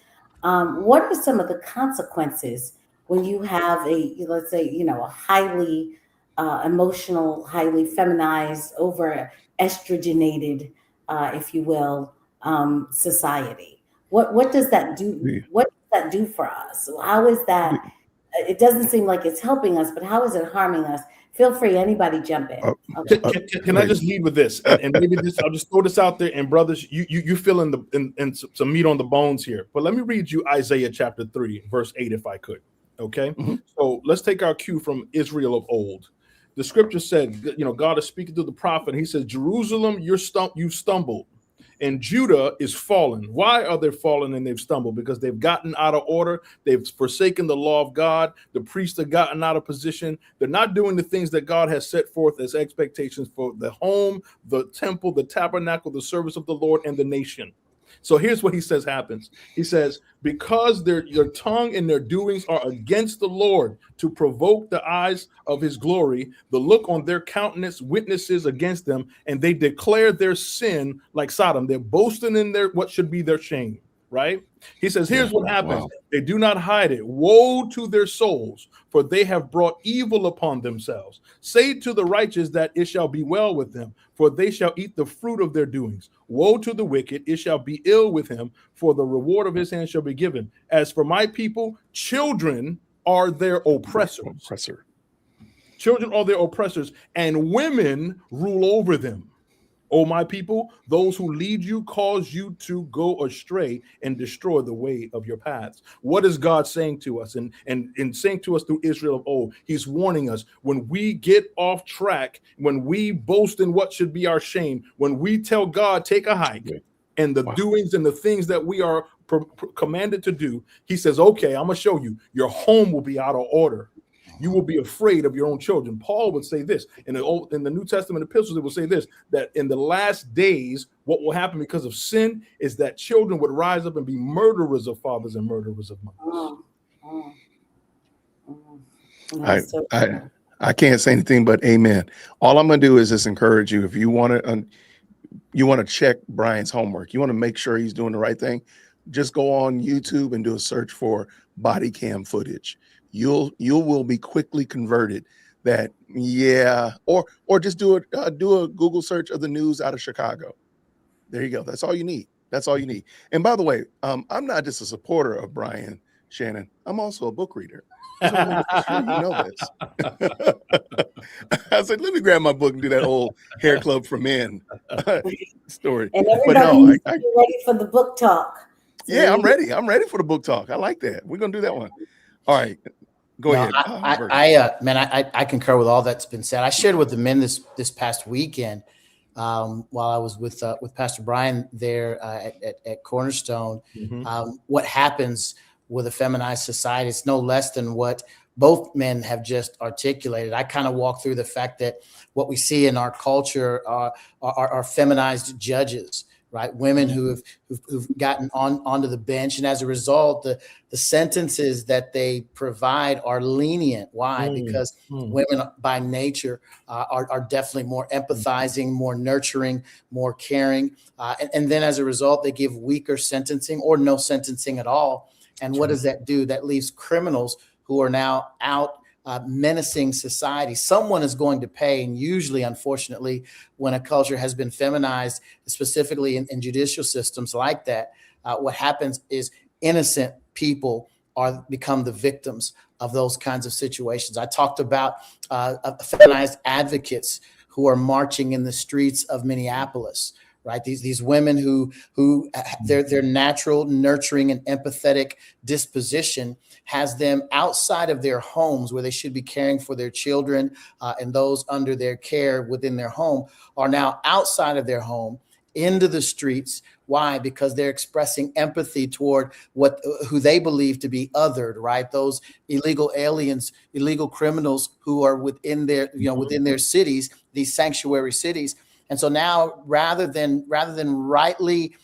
what are some of the consequences when you have let's say, a highly emotional, highly feminized, over estrogenated, if you will, society? What does that do? What does that do for us? How is that? It doesn't seem like it's helping us, but how is it harming us? Feel free, anybody jump in. Okay. Can I just lead with this? And maybe I'll just throw this out there. And brothers, you fill in some meat on the bones here. But let me read you Isaiah chapter 3, verse 8, if I could. Okay. Mm-hmm. So let's take our cue from Israel of old. The scripture said, God is speaking to the prophet. He says, Jerusalem, you stumbled, and Judah is fallen. Why are they fallen and they've stumbled? Because they've gotten out of order. They've forsaken the law of God. The priests have gotten out of position. They're not doing the things that God has set forth as expectations for the home, the temple, the tabernacle, the service of the Lord, and the nation. So here's what he says happens. He says, because your tongue and their doings are against the Lord, to provoke the eyes of his glory, the look on their countenance witnesses against them, and they declare their sin like Sodom. They're boasting in what should be their shame, right? He says, here's what happens. Wow. They do not hide it. Woe to their souls, for they have brought evil upon themselves. Say to the righteous that it shall be well with them, for they shall eat the fruit of their doings. Woe to the wicked, it shall be ill with him, for the reward of his hand shall be given. As for my people, children are their oppressors. Children are their oppressors, and women rule over them. O my people, those who lead you cause you to go astray and destroy the way of your paths. What is God saying to us and saying to us through Israel of old? He's warning us when we get off track, when we boast in what should be our shame, when we tell God, take a hike, and the doings and the things that we are commanded to do, he says, okay, I'm going to show you. Your home will be out of order. You will be afraid of your own children. Paul would say this in the New Testament epistles. It will say this, that in the last days, what will happen because of sin is that children would rise up and be murderers of fathers and murderers of mothers. I can't say anything but amen. All I'm going to do is just encourage you. If you want to check Brian's homework, you want to make sure he's doing the right thing, just go on YouTube and do a search for body cam footage. You will be quickly converted that, yeah, or just do a Google search of the news out of Chicago. There you go. That's all you need. That's all you need. And by the way, I'm not just a supporter of Brian Shannon. I'm also a book reader. Just want to make sure you know this. I said, let me grab my book and do that old Hair Club for Men story. And But everybody no, needs to be ready for the book talk. So yeah, I'm ready. I'm ready for the book talk. I like that. We're gonna do that one. All right, go ahead. I concur with all that's been said. I shared with the men this past weekend while I was with Pastor Brian there at Cornerstone. What happens with a feminized society? It's no less than what both men have just articulated. I kind of walk through the fact that what we see in our culture are feminized judges, right? Women who've gotten onto the bench, and as a result, the sentences that they provide are lenient. Why? Because women by nature are definitely more empathizing, more nurturing, more caring, and then as a result, they give weaker sentencing or no sentencing at all. And what does that do? That leaves criminals who are now out menacing society. Someone is going to pay. And usually, unfortunately, when a culture has been feminized, specifically in judicial systems like that, what happens is innocent people become the victims of those kinds of situations. I talked about feminized advocates who are marching in the streets of Minneapolis. Right, these women who their natural nurturing and empathetic disposition has them outside of their homes where they should be caring for their children and those under their care within their home are now outside of their home into the streets. Why? Because they're expressing empathy toward who they believe to be othered, right? Those illegal aliens, illegal criminals who are within their cities, these sanctuary cities. And so now, rather than rightly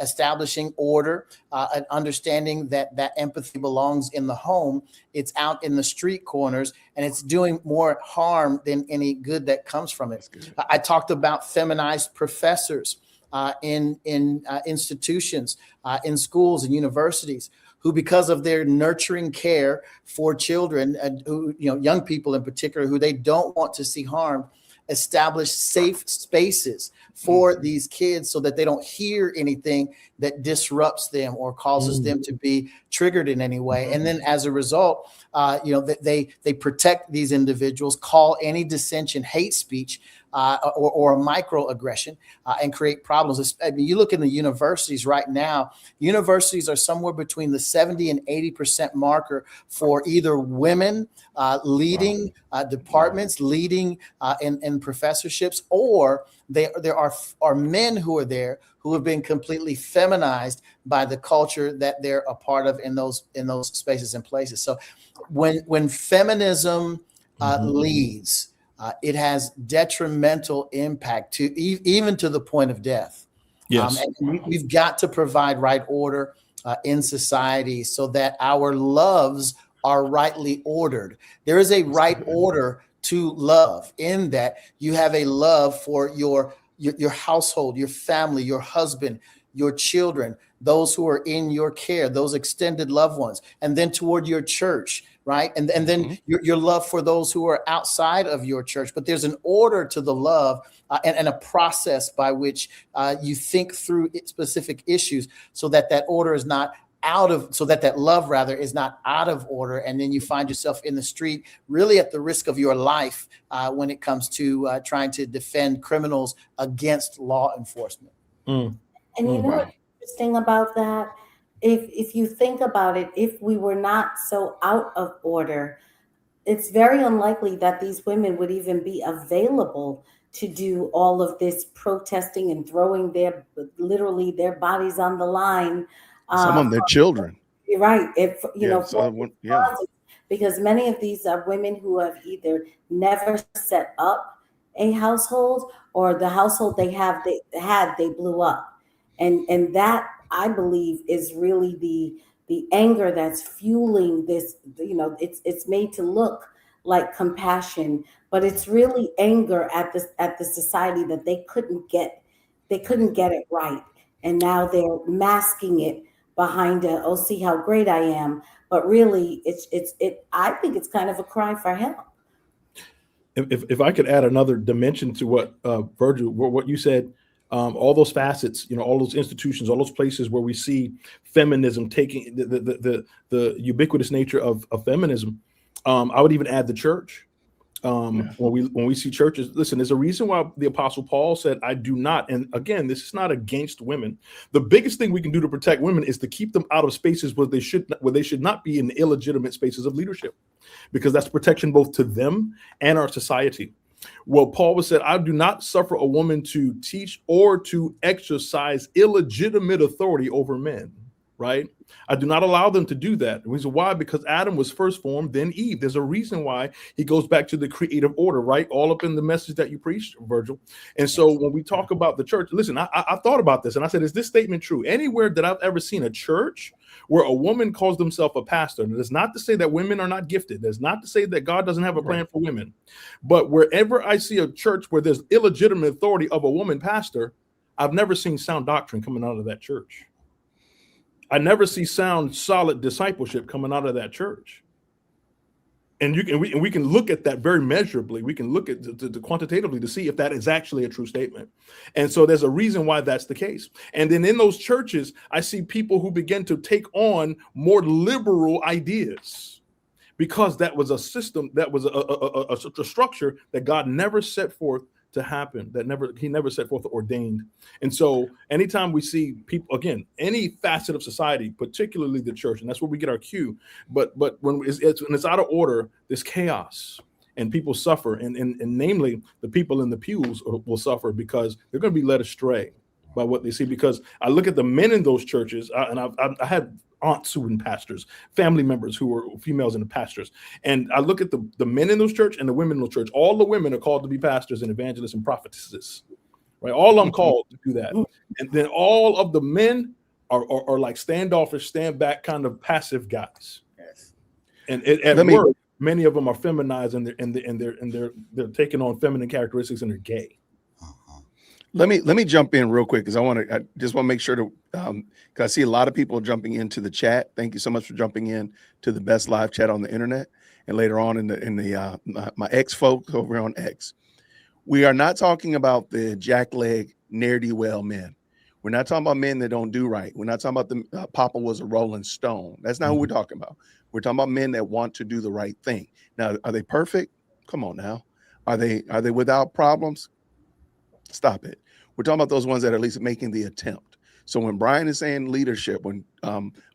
establishing order and understanding that empathy belongs in the home, it's out in the street corners, and it's doing more harm than any good that comes from it. I talked about feminized professors in institutions, in schools and universities, who, because of their nurturing care for children, who young people in particular, who they don't want to see harmed, establish safe spaces for these kids so that they don't hear anything that disrupts them or causes them to be triggered in any way. And then as a result, they protect these individuals, call any dissension hate speech or a microaggression and create problems. I mean, you look in the universities right now, universities are somewhere between the 70 and 80% marker for either women leading departments, leading in professorships, or there are men who are there who have been completely feminized by the culture that they're a part of in those spaces and places. So when feminism leads, it has detrimental impact to even to the point of death. Yes. And we've got to provide right order in society so that our loves are rightly ordered. There is a right order to love, in that you have a love for your household, your family, your husband, your children, those who are in your care, those extended loved ones, and then toward your church, right? And then your love for those who are outside of your church. But there's an order to the love and a process by which you think through specific issues so that order is not that love rather is not out of order. And then you find yourself in the street, really at the risk of your life when it comes to trying to defend criminals against law enforcement. And you know what's interesting about that? If you think about it, if we were not so out of order, it's very unlikely that these women would even be available to do all of this protesting and throwing literally their bodies on the line. Some of them, their children. You're right. Because many of these are women who have either never set up a household, or the household they blew up. And that, I believe, is really the anger that's fueling this. It's made to look like compassion, but it's really anger at the society that they couldn't get it right. And now they're masking it behind oh, see how great I am. But really I think it's kind of a cry for help. If I could add another dimension to what Virgil, what you said, all those facets, all those institutions, all those places where we see feminism taking the ubiquitous nature of feminism, I would even add the church. When we see churches, listen, there's a reason why the Apostle Paul said, I do not. And again, this is not against women. The biggest thing we can do to protect women is to keep them out of spaces where they should not be in illegitimate spaces of leadership, because that's protection both to them and our society. Well, Paul was said, I do not suffer a woman to teach or to exercise illegitimate authority over men. Right? I do not allow them to do that. The reason why? Because Adam was first formed, then Eve. There's a reason why he goes back to the creative order, right? All up in the message that you preached, Virgil. And so when we talk about the church, listen, I thought about this and I said, is this statement true? Anywhere that I've ever seen a church where a woman calls themselves a pastor, and it's not to say that women are not gifted. That's not to say that God doesn't have a plan for women. But wherever I see a church where there's illegitimate authority of a woman pastor, I've never seen sound doctrine coming out of that church. I never see sound, solid discipleship coming out of that church. And we can look at that very measurably. We can look at the quantitatively to see if that is actually a true statement. And so there's a reason why that's the case. And then in those churches, I see people who begin to take on more liberal ideas, because that was a system, that was a structure that God never set forth to happen, he never set forth ordained. And so anytime we see people, again, any facet of society, particularly the church, and that's where we get our cue, but when it's out of order, there's chaos and people suffer, and namely the people in the pews will suffer because they're going to be led astray by what they see. Because I look at the men in those churches, and I had aunts who were pastors, family members who were females and pastors. And I look at the men in those church and the women in those church. All the women are called to be pastors and evangelists and prophetesses, right? All of them called to do that. And then all of the men are like standoffish, stand back kind of passive guys. Yes. And at work, many of them are feminized and they're taking on feminine characteristics and they're gay. Let me jump in real quick because I just want to make sure to because I see a lot of people jumping into the chat. Thank you so much for jumping in to the best live chat on the internet, and later on in the my ex folks over on X. We are not talking about the jackleg ne'er-do-well men. We're not talking about men that don't do right. We're not talking about the Papa was a Rolling Stone. That's not who we're talking about. We're talking about men that want to do the right thing. Now, are they perfect? Come on now. Are they without problems? Stop it. We're talking about those ones that are at least making the attempt. So when Brian is saying leadership, when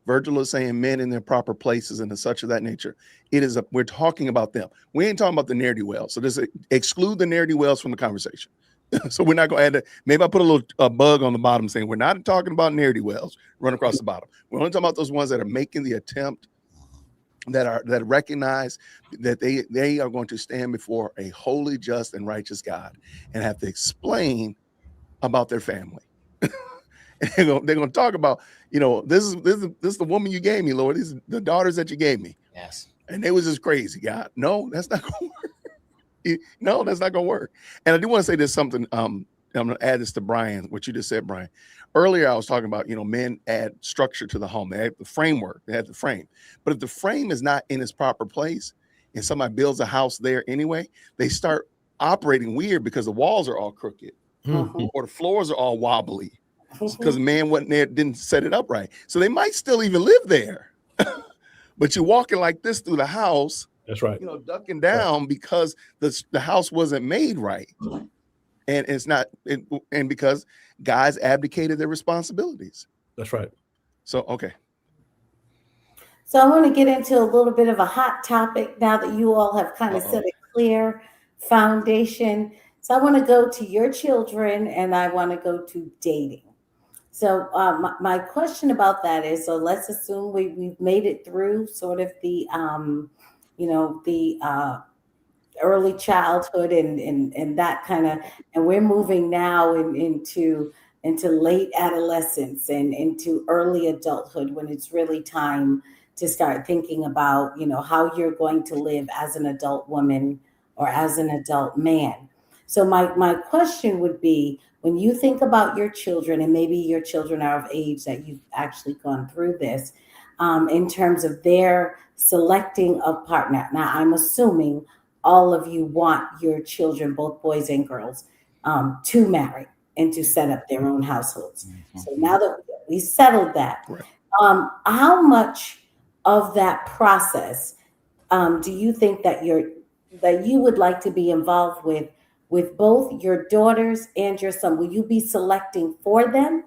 Virgil is saying men in their proper places and such of that nature, we're talking about them. We ain't talking about the ne'er-do-wells. So just exclude the ne'er-do-wells from the conversation. So we're not going to add that. Maybe I put a little bug on the bottom saying we're not talking about ne'er-do-wells run across the bottom. We're only talking about those ones that are making the attempt, that recognize that they are going to stand before a holy, just, and righteous God and have to explain about their family. They're going to talk about, this is the woman you gave me, Lord. These are the daughters that you gave me. Yes. And they was just crazy, God. No, that's not going to work. No, that's not going to work. And I do want to say there's something, I'm going to add this to Brian, what you just said, Brian. Earlier, I was talking about, men add structure to the home. They add the framework. They have the frame. But if the frame is not in its proper place and somebody builds a house there anyway, they start operating weird because the walls are all crooked or the floors are all wobbly because the man wasn't there, didn't set it up right. So they might still even live there. But you're walking like this through the house. That's right. Ducking down because the house wasn't made right. And it's not, and because guys abdicated their responsibilities. That's right. So, okay. So I want to get into a little bit of a hot topic now that you all have kind of set a clear foundation. So I want to go to your children and I want to go to dating. So my question about that is, so let's assume we've made it through sort of the, early childhood and that kind of, and we're moving now into late adolescence and into early adulthood when it's really time to start thinking about, how you're going to live as an adult woman or as an adult man. So my question would be, when you think about your children, and maybe your children are of age that you've actually gone through this, in terms of their selecting a partner. Now, I'm assuming all of you want your children, both boys and girls, to marry and to set up their own households. So now that we settled that, Right. how much of that process do you think that you would like to be involved with both your daughters and your son? Will you be selecting for them?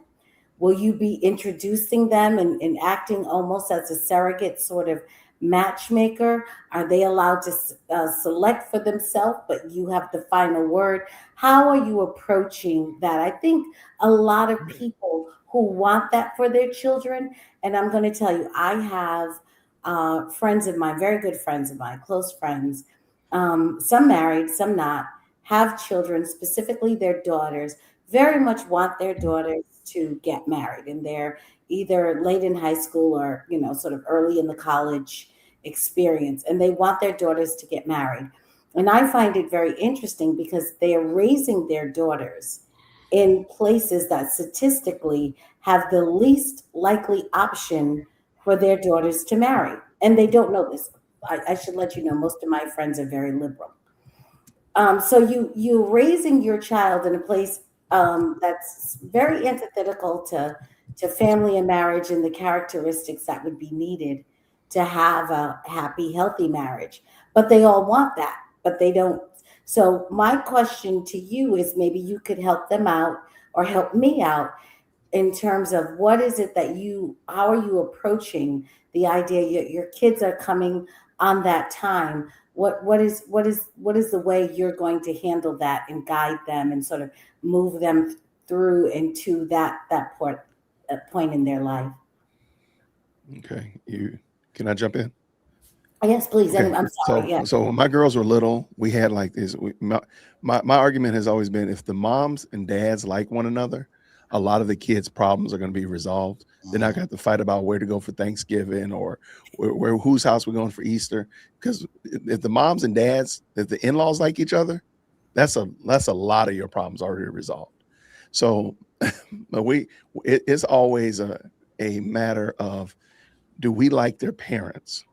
Will you be introducing them and acting almost as a surrogate sort of matchmaker? Are they allowed to select for themselves, but you have the final word? How are you approaching that? I think a lot of people who want that for their children, and I'm going to tell you, I have friends of mine, very good friends of mine, close friends, some married, some not, have children, specifically their daughters, very much want their daughters to get married, and they're either late in high school or sort of early in the college experience, and they want their daughters to get married. And I find it very interesting because they are raising their daughters in places that statistically have the least likely option for their daughters to marry, and they don't know this. I should let you know, most of my friends are very liberal. So you're raising your child in a place that's very antithetical to family and marriage and the characteristics that would be needed to have a happy, healthy marriage. But they all want that, but they don't. So my question to you is, maybe you could help them out or help me out in terms of what is it that how are you approaching the idea your kids are coming on that time? What is the way you're going to handle that and guide them and sort of move them through into that point in their life? Okay. Can I jump in? Yes, please. Okay. I'm sorry. Yeah. So when my girls were little, we had like this. My argument has always been, if the moms and dads like one another, a lot of the kids' problems are going to be resolved. They're not going to have to fight about where to go for Thanksgiving or where whose house we're going for Easter. Because if the moms and dads, if the in-laws like each other, that's a lot of your problems already resolved. So it's always a matter of, do we like their parents?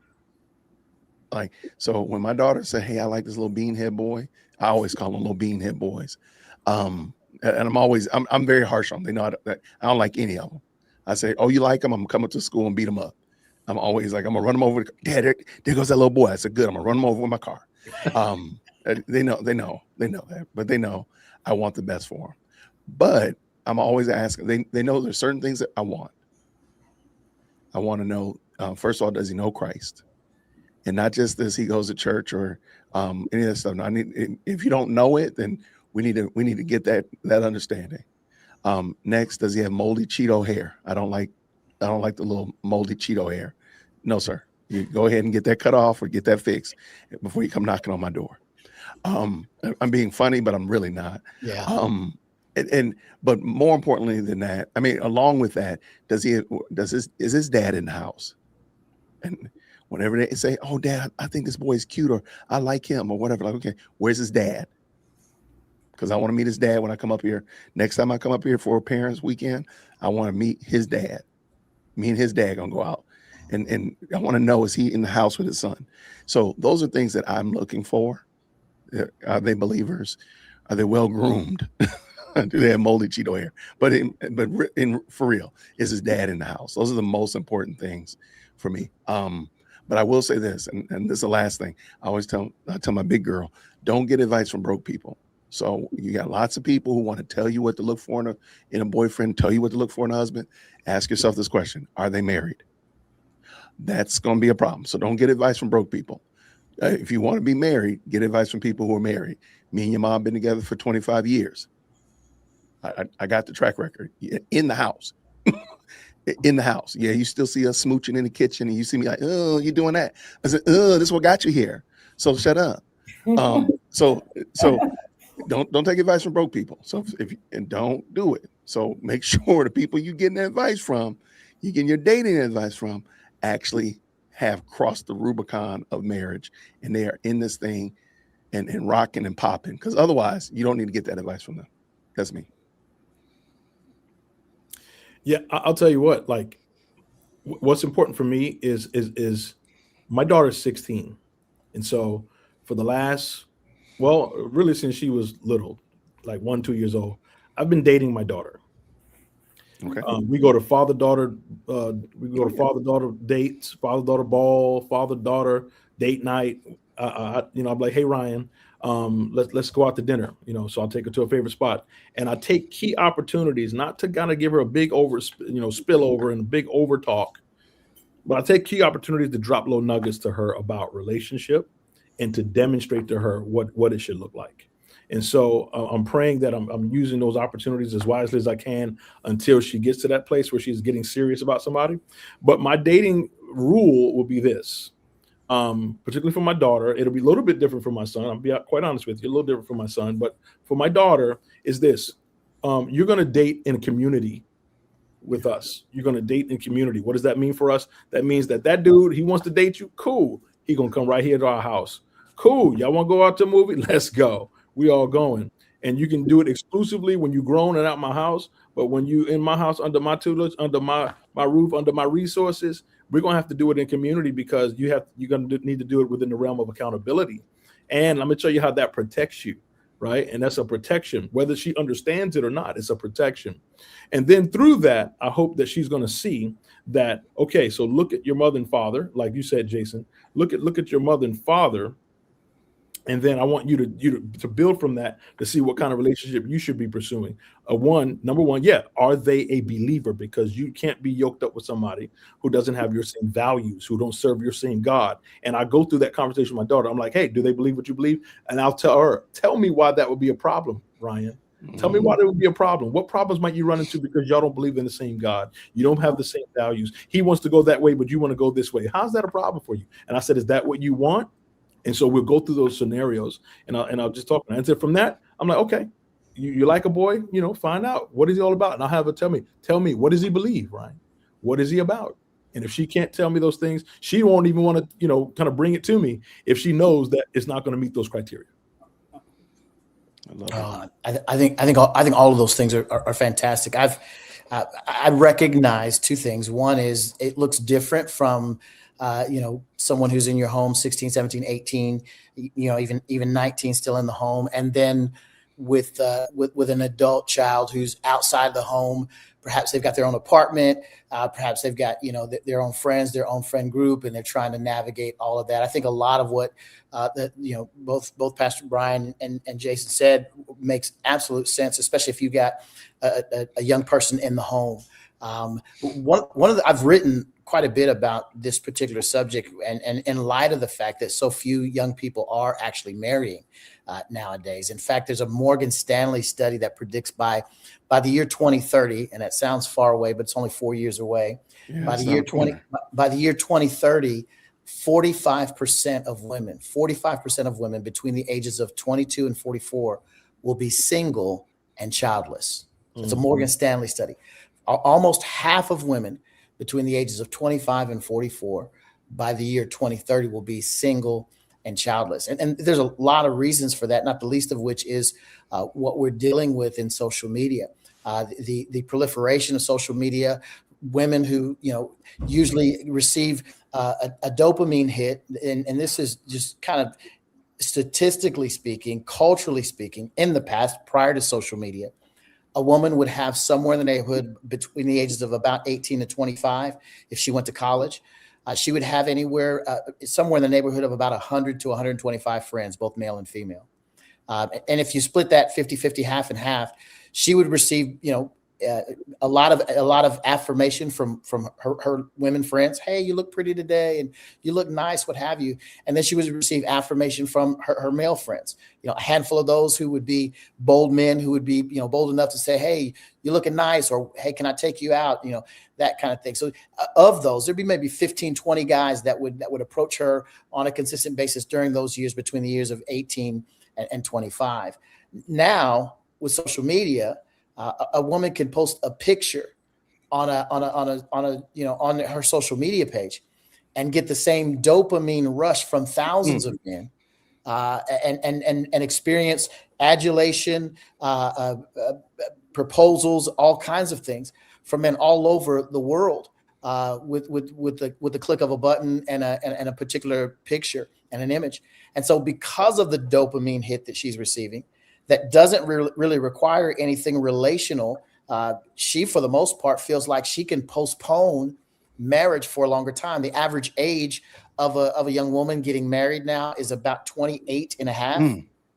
Like, so when my daughter said, "Hey, I like this little beanhead boy," I always call them little beanhead boys. And I'm very harsh on them. They know that I don't like any of them. I say, "Oh, you like them? I'm gonna come up to school and beat them up." I'm always like, "I'm gonna run them over. Dad, there goes that little boy." I said, "Good. I'm gonna run them over with my car." They know that, but they know I want the best for them. But I'm always asking. They know there's certain things that I want. I want to know, first of all, does he know Christ? And not just this, he goes to church or any of that stuff. Now, if you don't know it, then we need to get that understanding. Next, does he have moldy Cheeto hair? I don't like the little moldy Cheeto hair. No, sir. You go ahead and get that cut off or get that fixed before you come knocking on my door. I'm being funny, but I'm really not. Yeah. But more importantly than that, I mean, along with that, is his dad in the house? And whenever they say, "Oh, Dad, I think this boy is cute," or "I like him," or whatever, like, okay, where's his dad? Because I want to meet his dad when I come up here. Next time I come up here for a parents' weekend, I want to meet his dad. Me and his dad gonna go out, and I want to know, is he in the house with his son? So those are things that I'm looking for. Are they believers? Are they well groomed? Do they have moldy Cheeto hair? But for real, is his dad in the house? Those are the most important things for me. But I will say this, and this is the last thing. I tell my big girl, don't get advice from broke people. So you got lots of people who want to tell you what to look for in a boyfriend, tell you what to look for in a husband. Ask yourself this question: are they married? That's going to be a problem. So don't get advice from broke people. If you want to be married, get advice from people who are married. Me and your mom been together for 25 years. I got the track record in the house. In the house. Yeah, you still see us smooching in the kitchen and you see me like, "Oh, you're doing that." I said, "Oh, this is what got you here. So shut up." So don't take advice from broke people. So and don't do it. So make sure the people you getting advice from, you getting your dating advice from, actually have crossed the Rubicon of marriage and they are in this thing and rocking and popping, because otherwise you don't need to get that advice from them. That's me. Yeah, I'll tell you what, like what's important for me is my daughter's 16. And so for the last, well, really since she was little, like 1-2 years old, I've been dating my daughter. Okay. We go to father-daughter dates, father-daughter ball, father-daughter date night. I'm like, hey Ryan, let's go out to dinner. So I'll take her to a favorite spot, and I take key opportunities not to kind of give her a big spillover and a big over talk, but I take key opportunities to drop little nuggets to her about relationship and to demonstrate to her what it should look like. And so I'm praying that I'm using those opportunities as wisely as I can until she gets to that place where she's getting serious about somebody. But my dating rule will be this, particularly for my daughter. It'll be a little bit different for my son. I'll be quite honest with you, a little different for my son. But for my daughter is this, you're going to date in a community with us. You're going to date in community. What does that mean for us? That means that dude, he wants to date you. Cool. He going to come right here to our house. Cool. Y'all want to go out to a movie? Let's go. We all going. And you can do it exclusively when you're grown and out my house. But when you in my house, under my tutelage, under my roof, under my resources, we're going to have to do it in community, because you're going to need to do it within the realm of accountability. And let me tell you how that protects you, right? And that's a protection, whether she understands it or not, it's a protection. And then through that, I hope that she's going to see that, okay, so look at your mother and father, like you said, Jason, look at your mother and father. And then I want you to build from that to see what kind of relationship you should be pursuing. Number one, yeah, are they a believer? Because you can't be yoked up with somebody who doesn't have your same values, who don't serve your same God. And I go through that conversation with my daughter. I'm like, hey, do they believe what you believe? And I'll tell her, tell me why that would be a problem, Ryan. Tell me why that would be a problem. What problems might you run into because y'all don't believe in the same God? You don't have the same values. He wants to go that way, but you want to go this way. How's that a problem for you? And I said, is that what you want? And so we'll go through those scenarios, and I'll just talk. And so from that, I'm like, okay, you like a boy, find out what is he all about. And I'll have her tell me, what does he believe, Ryan? What is he about? And if she can't tell me those things, she won't even want to, kind of bring it to me if she knows that it's not going to meet those criteria. I think all of those things are fantastic. I recognize two things. One is it looks different from someone who's in your home, 16, 17, 18, even 19 still in the home. And then with an adult child who's outside the home, perhaps they've got their own apartment, perhaps they've got, their own friends, their own friend group, and they're trying to navigate all of that. I think a lot of what both Pastor Brian and Jason said makes absolute sense, especially if you got a young person in the home. I've written quite a bit about this particular subject, and in light of the fact that so few young people are actually marrying nowadays. In fact, there's a Morgan Stanley study that predicts by the year 2030, and that sounds far away, but it's only 4 years away. Yeah, by the year 2030, 45% of women between the ages of 22 and 44 will be single and childless. So it's a Morgan Stanley study. Almost half of women between the ages of 25 and 44 by the year 2030 will be single and childless. And there's a lot of reasons for that, not the least of which is what we're dealing with in social media. The proliferation of social media, women who, usually receive a dopamine hit. And this is just kind of statistically speaking, culturally speaking, in the past, prior to social media, a woman would have somewhere in the neighborhood between the ages of about 18 to 25. If she went to college, she would have somewhere in the neighborhood of about 100 to 125 friends, both male and female. And if you split that 50-50, half and half, she would receive, a lot of affirmation from her women friends. Hey, you look pretty today, and you look nice, what have you. And then she would receive affirmation from her male friends. A handful of those who would be bold men who would be, bold enough to say, hey, you're looking nice, or hey, can I take you out? That kind of thing. So of those, there'd be maybe 15, 20 guys that would approach her on a consistent basis during those years between the years of 18 and 25. Now with social media, a woman can post a picture on her social media page, and get the same dopamine rush from thousands of men, and experience adulation, proposals, all kinds of things from men all over the world, with the click of a button and a particular picture and an image. And so because of the dopamine hit that she's receiving, that doesn't really require anything relational, she, for the most part, feels like she can postpone marriage for a longer time. The average age of a young woman getting married now is about 28 and a half,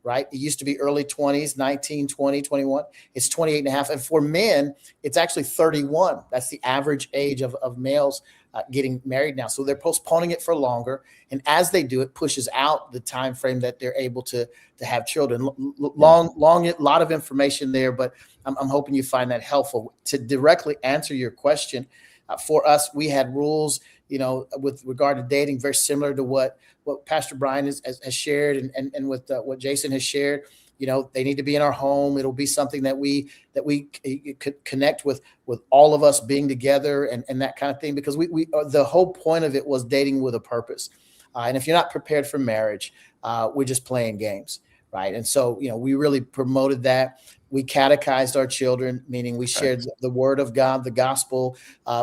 right? It used to be early 20s, 19, 20, 21. It's 28 and a half. And for men, it's actually 31. That's the average age of males getting married now. So they're postponing it for longer. And as they do, it pushes out the time frame that they're able to have children. Long, a lot of information there, but I'm hoping you find that helpful. To directly answer your question, for us, we had rules, with regard to dating, very similar to what Pastor Brian has shared, and with what Jason has shared. They need to be in our home. It'll be something that we could connect with all of us being together and that kind of thing, because we the whole point of it was dating with a purpose. And if you're not prepared for marriage, we're just playing games, right? And so, we really promoted that. We catechized our children, meaning we shared the word of God, the gospel.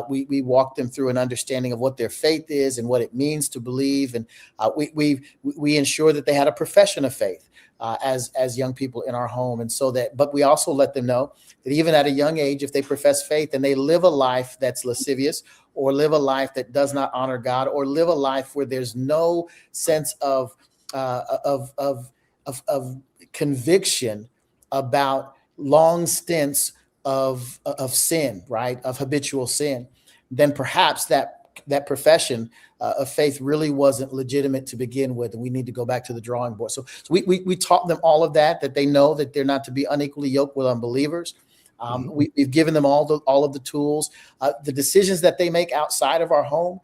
We walked them through an understanding of what their faith is and what it means to believe. And we ensured that they had a profession of faith as young people in our home. And so but we also let them know that even at a young age, if they profess faith and they live a life that's lascivious, or live a life that does not honor God, or live a life where there's no sense of conviction about long stints of sin, right? Of habitual sin, then perhaps that profession of faith really wasn't legitimate to begin with, and we need to go back to the drawing board. So we taught them all of that they know that they're not to be unequally yoked with unbelievers. We've given them all of the tools. The decisions that they make outside of our home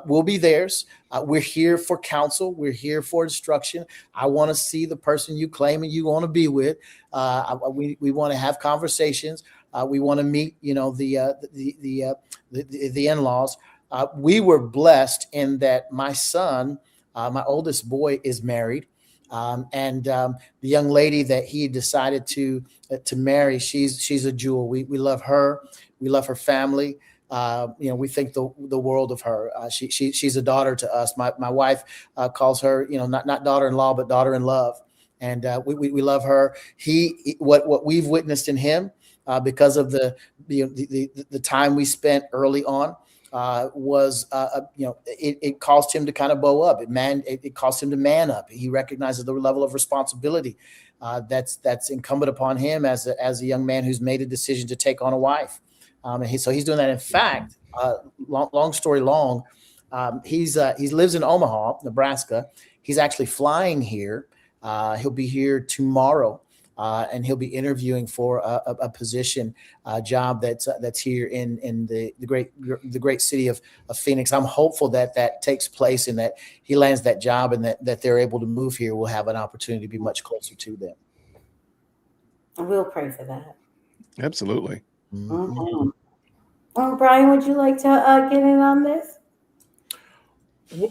will be theirs. We're here for counsel. We're here for instruction. I want to see the person you claim and you want to be with. We want to have conversations. We want to meet, the in-laws. We were blessed in that my son, my oldest boy, is married. And the young lady that he decided to marry, she's a jewel. We love her. We love her family. We think the world of her. She's a daughter to us. My wife calls her, not daughter-in-law, but daughter-in-love. And we love her. What we've witnessed in him, because of the time we spent early on, was it caused him to kind of bow up. It caused him to man up. He recognizes the level of responsibility that's incumbent upon him as a young man who's made a decision to take on a wife. So he's doing that. In fact, long story long, he lives in Omaha, Nebraska. He's actually flying here. He'll be here tomorrow. And he'll be interviewing for a position, job that's here in the great city of Phoenix. I'm hopeful that takes place and that he lands that job and that they're able to move here. We'll have an opportunity to be much closer to them. We'll pray for that. Absolutely. Mm-hmm. Brian, would you like to get in on this?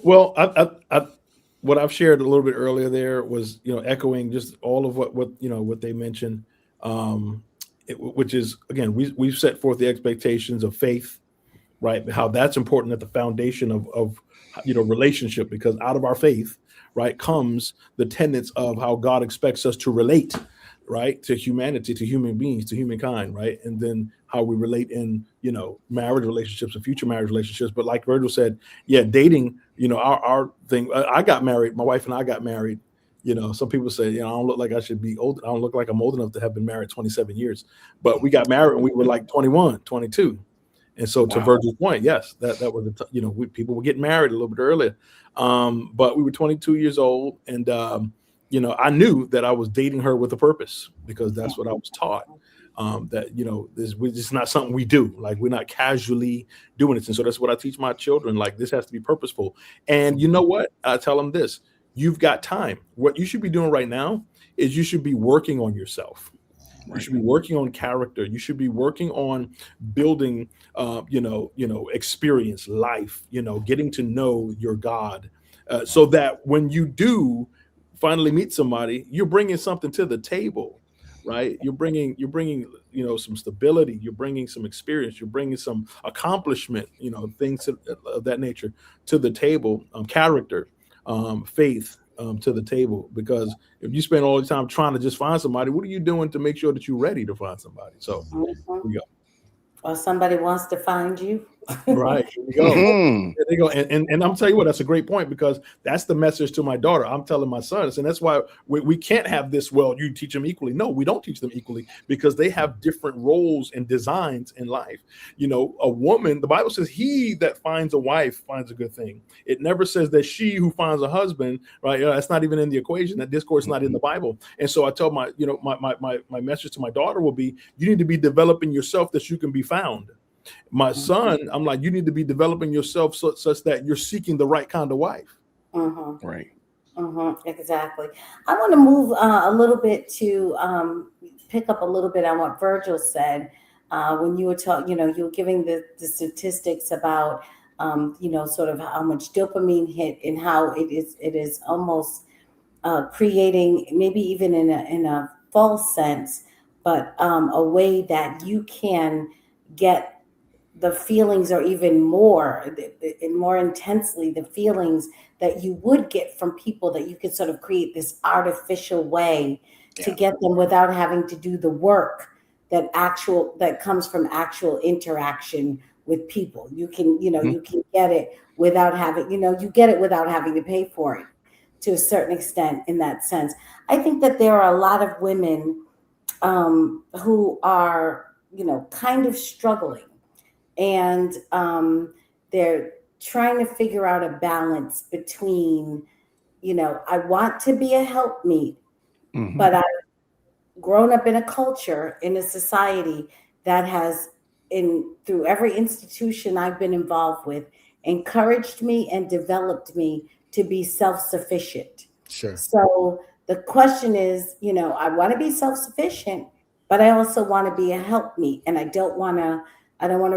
Well, I what I've shared a little bit earlier there was, echoing just all of what they mentioned, which is, again, we've set forth the expectations of faith, right? How that's important at the foundation of relationship, because out of our faith, right, comes the tenets of how God expects us to relate, right, to humanity, to human beings, to humankind, right? And then how we relate in, marriage relationships and future marriage relationships. But like Virgil said, dating, our thing, I got married, my wife and I got married. Some people say, I don't look like I should be old. I don't look like I'm old enough to have been married 27 years, but we got married and we were like 21, 22. And so to Virgil's point, yes, that was, people were getting married a little bit earlier. But we were 22 years old, and, I knew that I was dating her with a purpose, because that's what I was taught. That, this is not something we do. Like, we're not casually doing it. And so that's what I teach my children. Like, this has to be purposeful. And you know what? I tell them this: you've got time. What you should be doing right now is you should be working on yourself. You should be working on character. You should be working on building, experience, life, getting to know your God, so that when you do finally meet somebody, you're bringing something to the table, right? You're bringing, some stability. You're bringing some experience. You're bringing some accomplishment, things of that nature to the table, character, faith, to the table. Because if you spend all the time trying to just find somebody, what are you doing to make sure that you're ready to find somebody? So here we go. Or somebody wants to find you. Right. Here we go. Mhm. There you go. And I'm telling you what, that's a great point, because that's the message to my daughter. I'm telling my sons, and that's why we can't have this, well, you teach them equally. No, we don't teach them equally, because they have different roles and designs in life. A woman, the Bible says, he that finds a wife finds a good thing. It never says that she who finds a husband, right? That's not even in the equation. That discourse is not in the Bible. And so I tell my message to my daughter will be, you need to be developing yourself that you can be found. My son, I'm like, you need to be developing yourself such that you're seeking the right kind of wife. Right. Exactly. I want to move a little bit to pick up a little bit on what Virgil said when you were talking. You were giving the statistics about sort of how much dopamine hit and how it is almost creating, maybe even in a false sense, but a way that you can get the feelings, or even more and more intensely, the feelings that you would get from people, that you could sort of create this artificial way to get them without having to do the work that comes from actual interaction with people. You can, you can get it without having, you get it without having to pay for it to a certain extent in that sense. I think that there are a lot of women who are, kind of struggling. And they're trying to figure out a balance between, I want to be a helpmeet, but I've grown up in a culture, in a society that has, through every institution I've been involved with, encouraged me and developed me to be self-sufficient. Sure. So the question is, I want to be self-sufficient, but I also want to be a helpmeet, and I don't want to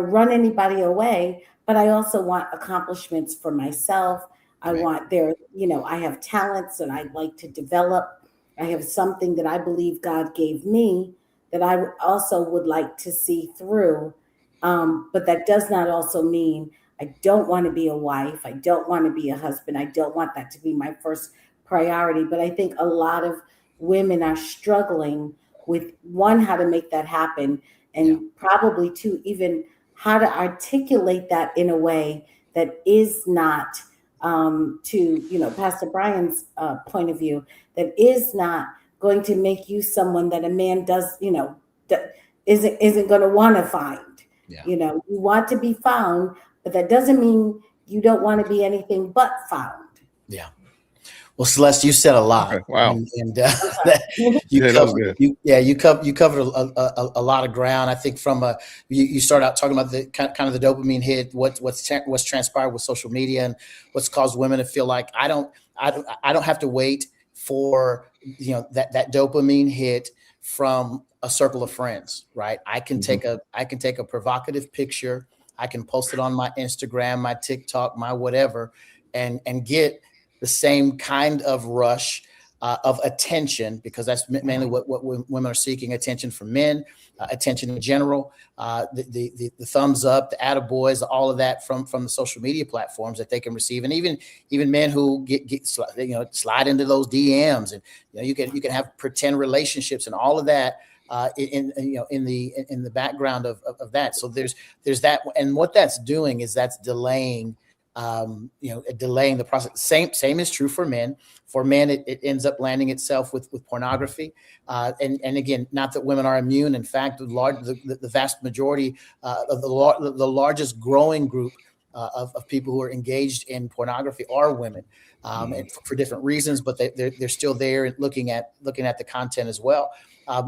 run anybody away, but I also want accomplishments for myself. I want I have talents that I like to develop. I have something that I believe God gave me that I also would like to see through. But that does not also mean I don't want to be a wife. I don't want to be a husband. I don't want that to be my first priority. But I think a lot of women are struggling with, one, how to make that happen, and probably two, even how to articulate that in a way that is not, to Pastor Brian's point of view, that is not going to make you someone that a man does, isn't going to want to find. You want to be found, but that doesn't mean you don't want to be anything but found. Yeah. Well, Celeste, you said a lot. Okay, wow. And you covered a lot of ground. I think from you start out talking about the kind of the dopamine hit, what's transpired with social media, and what's caused women to feel like I don't have to wait for that dopamine hit from a circle of friends, right? I can take a provocative picture, I can post it on my Instagram, my TikTok, my whatever, and get the same kind of rush of attention, because that's mainly what women are seeking: attention from men, attention in general, the thumbs up, the attaboys, all of that from the social media platforms that they can receive, and even men who get slide into those DMs, and you can have pretend relationships and all of that in the background of that. So there's that, and what that's doing is that's delaying. Delaying the process. Same is true for men. For men, it ends up landing itself with pornography. And again, not that women are immune. In fact, the vast majority of the largest growing group of people who are engaged in pornography are women, and for different reasons, but they're still there and looking at the content as well.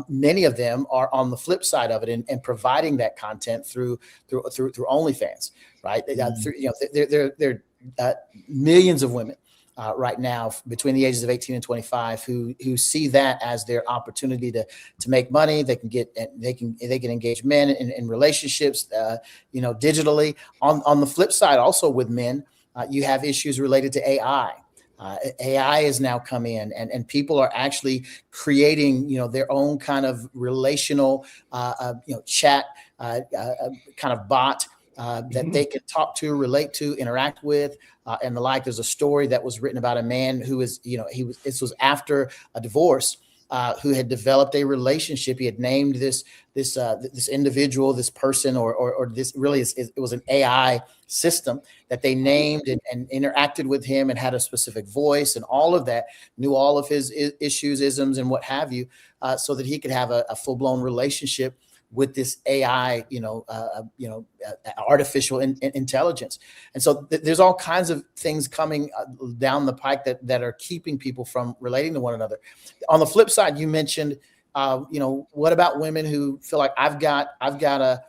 Many of them are on the flip side of it and providing that content through OnlyFans, right? There are millions of women right now between the ages of 18 and 25 who see that as their opportunity to make money. They can engage men in relationships, digitally. On the flip side, also with men, you have issues related to AI. AI has now come in, and people are actually creating, their own kind of relational, chat kind of bot that they can talk to, relate to, interact with, and the like. There's a story that was written about a man who is, this was after a divorce, who had developed a relationship. He had named this individual, this person, or this really it was an AI system that they named and interacted with him and had a specific voice and all of that, knew all of his issues, isms, and what have you, so that he could have a full-blown relationship with this AI, artificial intelligence. And so there's all kinds of things coming down the pike that are keeping people from relating to one another. On the flip side, you mentioned, what about women who feel like I've got a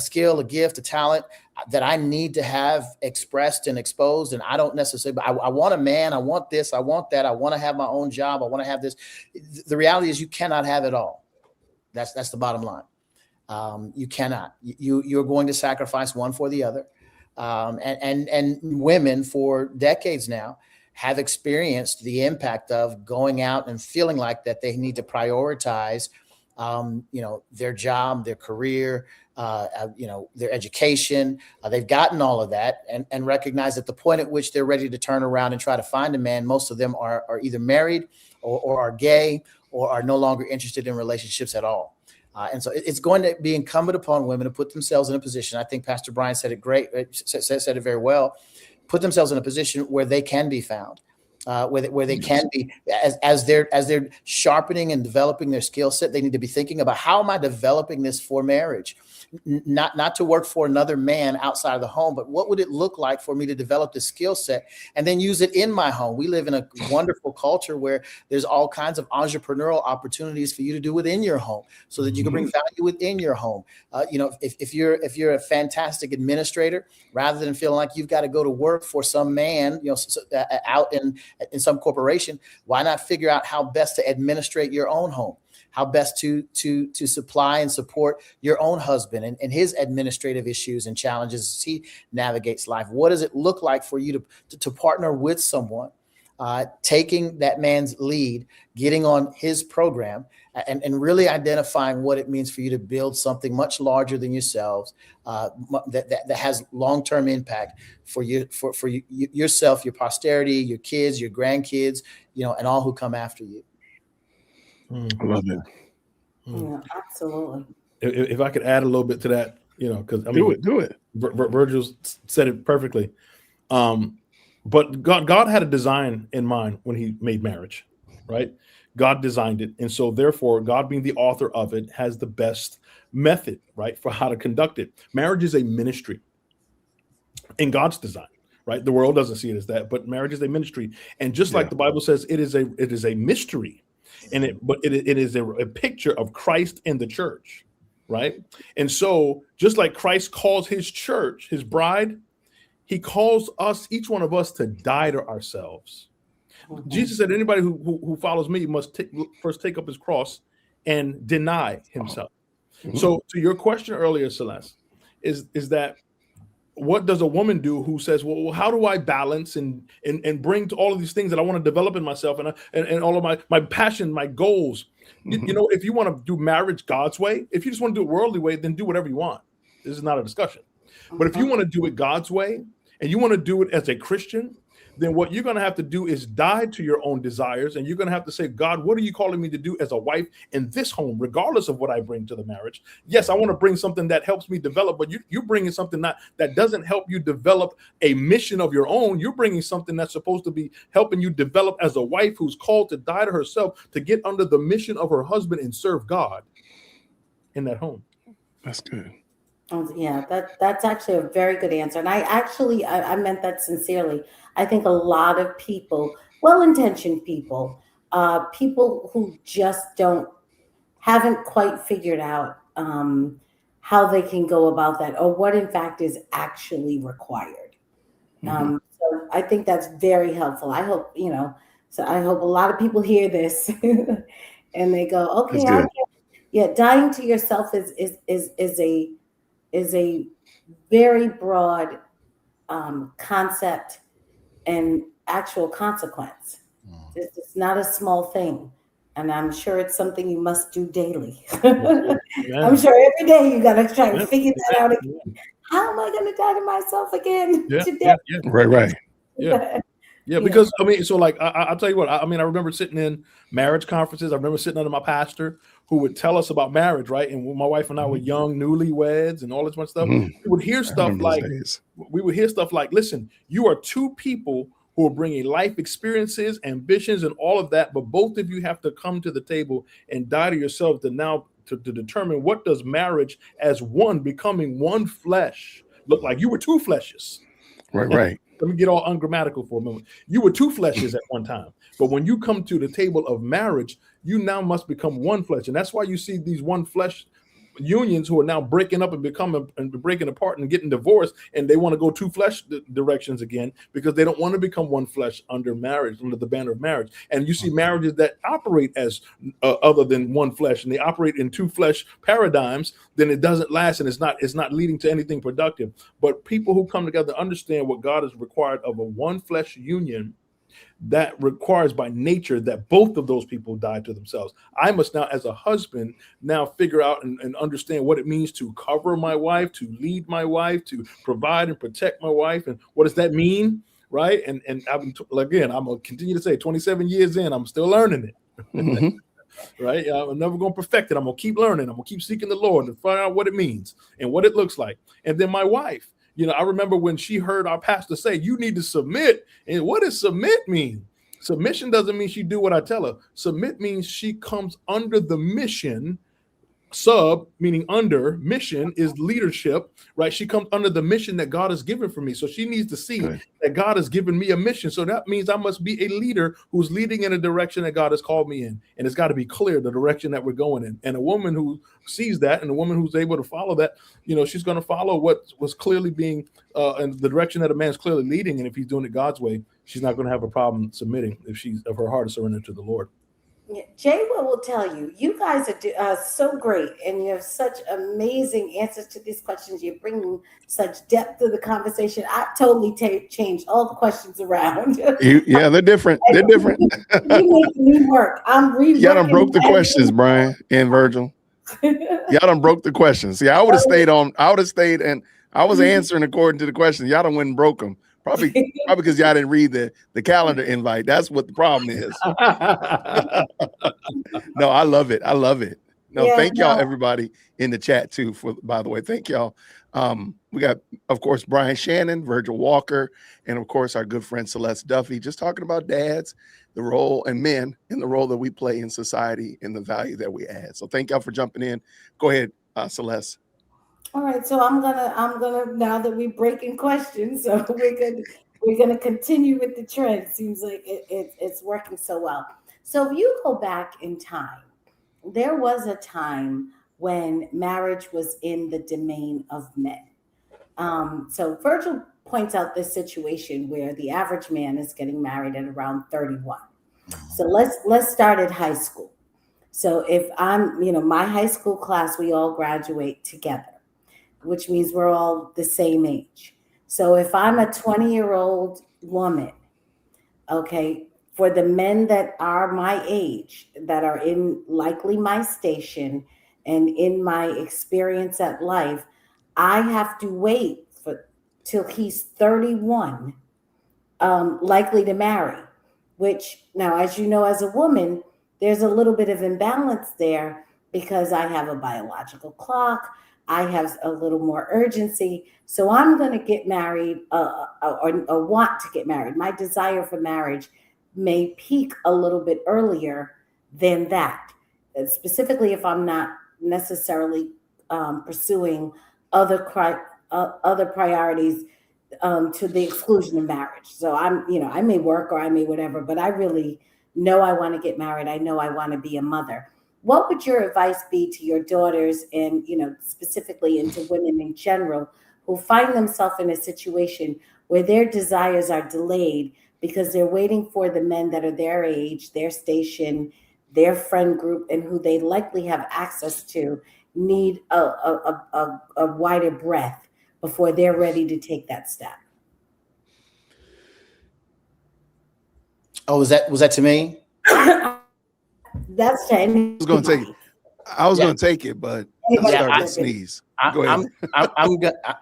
skill, a gift, a talent that I need to have expressed and exposed, and I don't necessarily, but I want a man, I want this, I want that, I want to have my own job, I want to have this. The reality is you cannot have it all. That's the bottom line. You cannot. You're going to sacrifice one for the other. And women for decades now have experienced the impact of going out and feeling like that they need to prioritize, their job, their career, their education. They've gotten all of that and recognize at the point at which they're ready to turn around and try to find a man, most of them are either married or are gay or are no longer interested in relationships at all. And so it's going to be incumbent upon women to put themselves in a position. I think Pastor Brian said it great, said it very well. Put themselves in a position where they can be found, where they can be, as they're sharpening and developing their skill set. They need to be thinking about, how am I developing this for marriage? Not to work for another man outside of the home, but what would it look like for me to develop this skill set and then use it in my home? We live in a wonderful culture where there's all kinds of entrepreneurial opportunities for you to do within your home, so that you can bring value within your home. If you're a fantastic administrator, rather than feeling like you've got to go to work for some man, out in some corporation, why not figure out how best to administrate your own home? How best to supply and support your own husband and his administrative issues and challenges as he navigates life? What does it look like for you to partner with someone, taking that man's lead, getting on his program, and really identifying what it means for you to build something much larger than yourselves, that has long-term impact for you, for yourself, your posterity, your kids, your grandkids, and all who come after you. I love it. Yeah, absolutely. If I could add a little bit to that, because Do it. Virgil said it perfectly. But God had a design in mind when He made marriage, right? God designed it, and so therefore, God, being the author of it, has the best method, right, for how to conduct it. Marriage is a ministry in God's design, right? The world doesn't see it as that, but marriage is a ministry, and just like the Bible says, it is a mystery. And it is a picture of Christ and the church, right? And so just like Christ calls his church, his bride, he calls us, each one of us, to die to ourselves. Mm-hmm. Jesus said, anybody who follows me must first take up his cross and deny himself. Mm-hmm. So to your question earlier, Celeste, is that, what does a woman do who says, well, how do I balance and bring to all of these things that I want to develop in myself and all of my passion, my goals? Mm-hmm. If you want to do marriage God's way, if you just want to do it worldly way, then do whatever you want. This is not a discussion. But if you want to do it God's way and you want to do it as a Christian, then what you're going to have to do is die to your own desires. And you're going to have to say, God, what are you calling me to do as a wife in this home, regardless of what I bring to the marriage? Yes, I want to bring something that helps me develop, but you're bringing something that doesn't help you develop a mission of your own. You're bringing something that's supposed to be helping you develop as a wife who's called to die to herself, to get under the mission of her husband and serve God in that home. That's good. Yeah, that's actually a very good answer. And I meant that sincerely. I think a lot of people, well-intentioned people, people who just haven't quite figured out how they can go about that, or what in fact is actually required. So So I think that's very helpful. I hope, so I hope a lot of people hear this and they go, That's okay, good. yeah, dying to yourself is a very broad concept and actual consequence. It's not a small thing. And I'm sure it's something you must do daily. I'm sure every day you got to try to figure that out again. How am I going to die to myself again today? Right. Yeah, because I mean, so like I'll tell you what. I mean, I remember sitting in marriage conferences. I remember sitting under my pastor who would tell us about marriage, right? And when my wife and I were young, newlyweds, and all this much stuff, we would hear stuff like, "Listen, you are two people who are bringing life experiences, ambitions, and all of that, but both of you have to come to the table and die to yourself to determine what does marriage as one, becoming one flesh, look like. You were two fleshes." Right. Let me get all ungrammatical for a moment. You were two fleshes at one time, but when you come to the table of marriage, you now must become one flesh, and that's why you see these one flesh unions who are now breaking up and breaking apart and getting divorced, and they want to go two flesh directions again because they don't want to become one flesh under marriage, under the banner of marriage. And you see marriages that operate as other than one flesh, and they operate in two flesh paradigms. Then it doesn't last, and it's not leading to anything productive. But people who come together understand what God has required of a one flesh union. That requires by nature that both of those people die to themselves. I must now, as a husband, now figure out and understand what it means to cover my wife, to lead my wife, to provide and protect my wife. And what does that mean? Right. And I'm going to continue to say 27 years in, I'm still learning it. Right. I'm never going to perfect it. I'm going to keep learning. I'm going to keep seeking the Lord to find out what it means and what it looks like. And then my wife, I remember when she heard our pastor say, you need to submit. And what does submit mean? Submission doesn't mean she do what I tell her. Submit means she comes under the mission. Sub, meaning under, mission is leadership, right? She comes under the mission that God has given for me. So she needs to see that God has given me a mission. So that means I must be a leader who's leading in a direction that God has called me in. And it's got to be clear the direction that we're going in. And a woman who sees that and a woman who's able to follow that, she's going to follow what was clearly being in the direction that a man's clearly leading. And if he's doing it God's way, she's not going to have a problem submitting if her heart is surrendered to the Lord. Yeah, Jay will tell you, you guys are so great, and you have such amazing answers to these questions. You're bringing such depth to the conversation. I've totally changed all the questions around. Yeah, they're different. They're different. You make me work. I'm reworking. Y'all done broke the questions, Brian and Virgil. Y'all done broke the questions. See, I would have stayed and I was answering according to the questions. Y'all done went and broke them. Probably because y'all didn't read the calendar invite. That's what the problem is. No, I love it. No, thank y'all, everybody in the chat too. By the way, thank y'all. We got, of course, Brian Shannon, Virgil Walker, and of course our good friend Celeste Duffy, just talking about dads, the role, and men in the role that we play in society and the value that we add. So thank y'all for jumping in. Go ahead, Celeste. All right, so I'm gonna now that we're breaking questions, so we're gonna continue with the trend. Seems like it's working so well. So if you go back in time, there was a time when marriage was in the domain of men. So Virgil points out this situation where the average man is getting married at around 31. So let's start at high school. So if I'm, my high school class, we all graduate together, which means we're all the same age. So if I'm a 20-year-old woman, okay, for the men that are my age, that are in likely my station and in my experience at life, I have to wait till he's 31, likely to marry, which now, as you know, as a woman, there's a little bit of imbalance there because I have a biological clock. I have a little more urgency. So I'm going to get married or want to get married. My desire for marriage may peak a little bit earlier than that, specifically if I'm not necessarily pursuing other priorities to the exclusion of marriage. So I may work or I may whatever, but I really know I want to get married. I know I want to be a mother. What would your advice be to your daughters and, specifically into women in general who find themselves in a situation where their desires are delayed because they're waiting for the men that are their age, their station, their friend group, and who they likely have access to need a wider breadth before they're ready to take that step. Oh, was that to me? That's to I was going to take anybody. it. I was Yeah. going to take it, but I Anybody started to jump in. sneeze. Go ahead.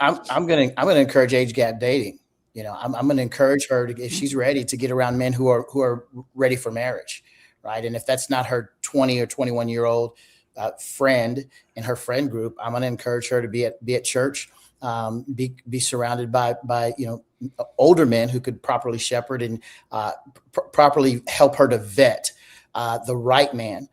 I'm gonna encourage age gap dating. You know, I'm gonna encourage her to, if she's ready, to get around men who are ready for marriage, right? And if that's not her 20 or 21-year-old friend in her friend group, I'm gonna encourage her to be at church, be surrounded by older men who could properly shepherd and properly help her to vet the right man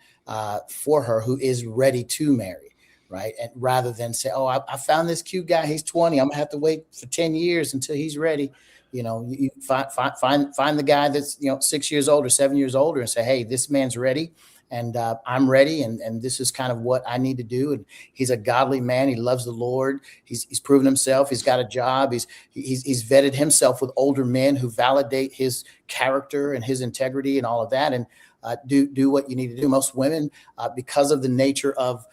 for her who is ready to marry. Right. And rather than say, oh, I found this cute guy, he's 20, I'm gonna have to wait for 10 years until he's ready. You find the guy that's 6 years older, 7 years older, and say, hey, this man's ready, and I'm ready, and this is kind of what I need to do. And he's a godly man, he loves the Lord, he's proven himself, he's got a job, he's vetted himself with older men who validate his character and his integrity and all of that, and do what you need to do. Most women, because of the nature of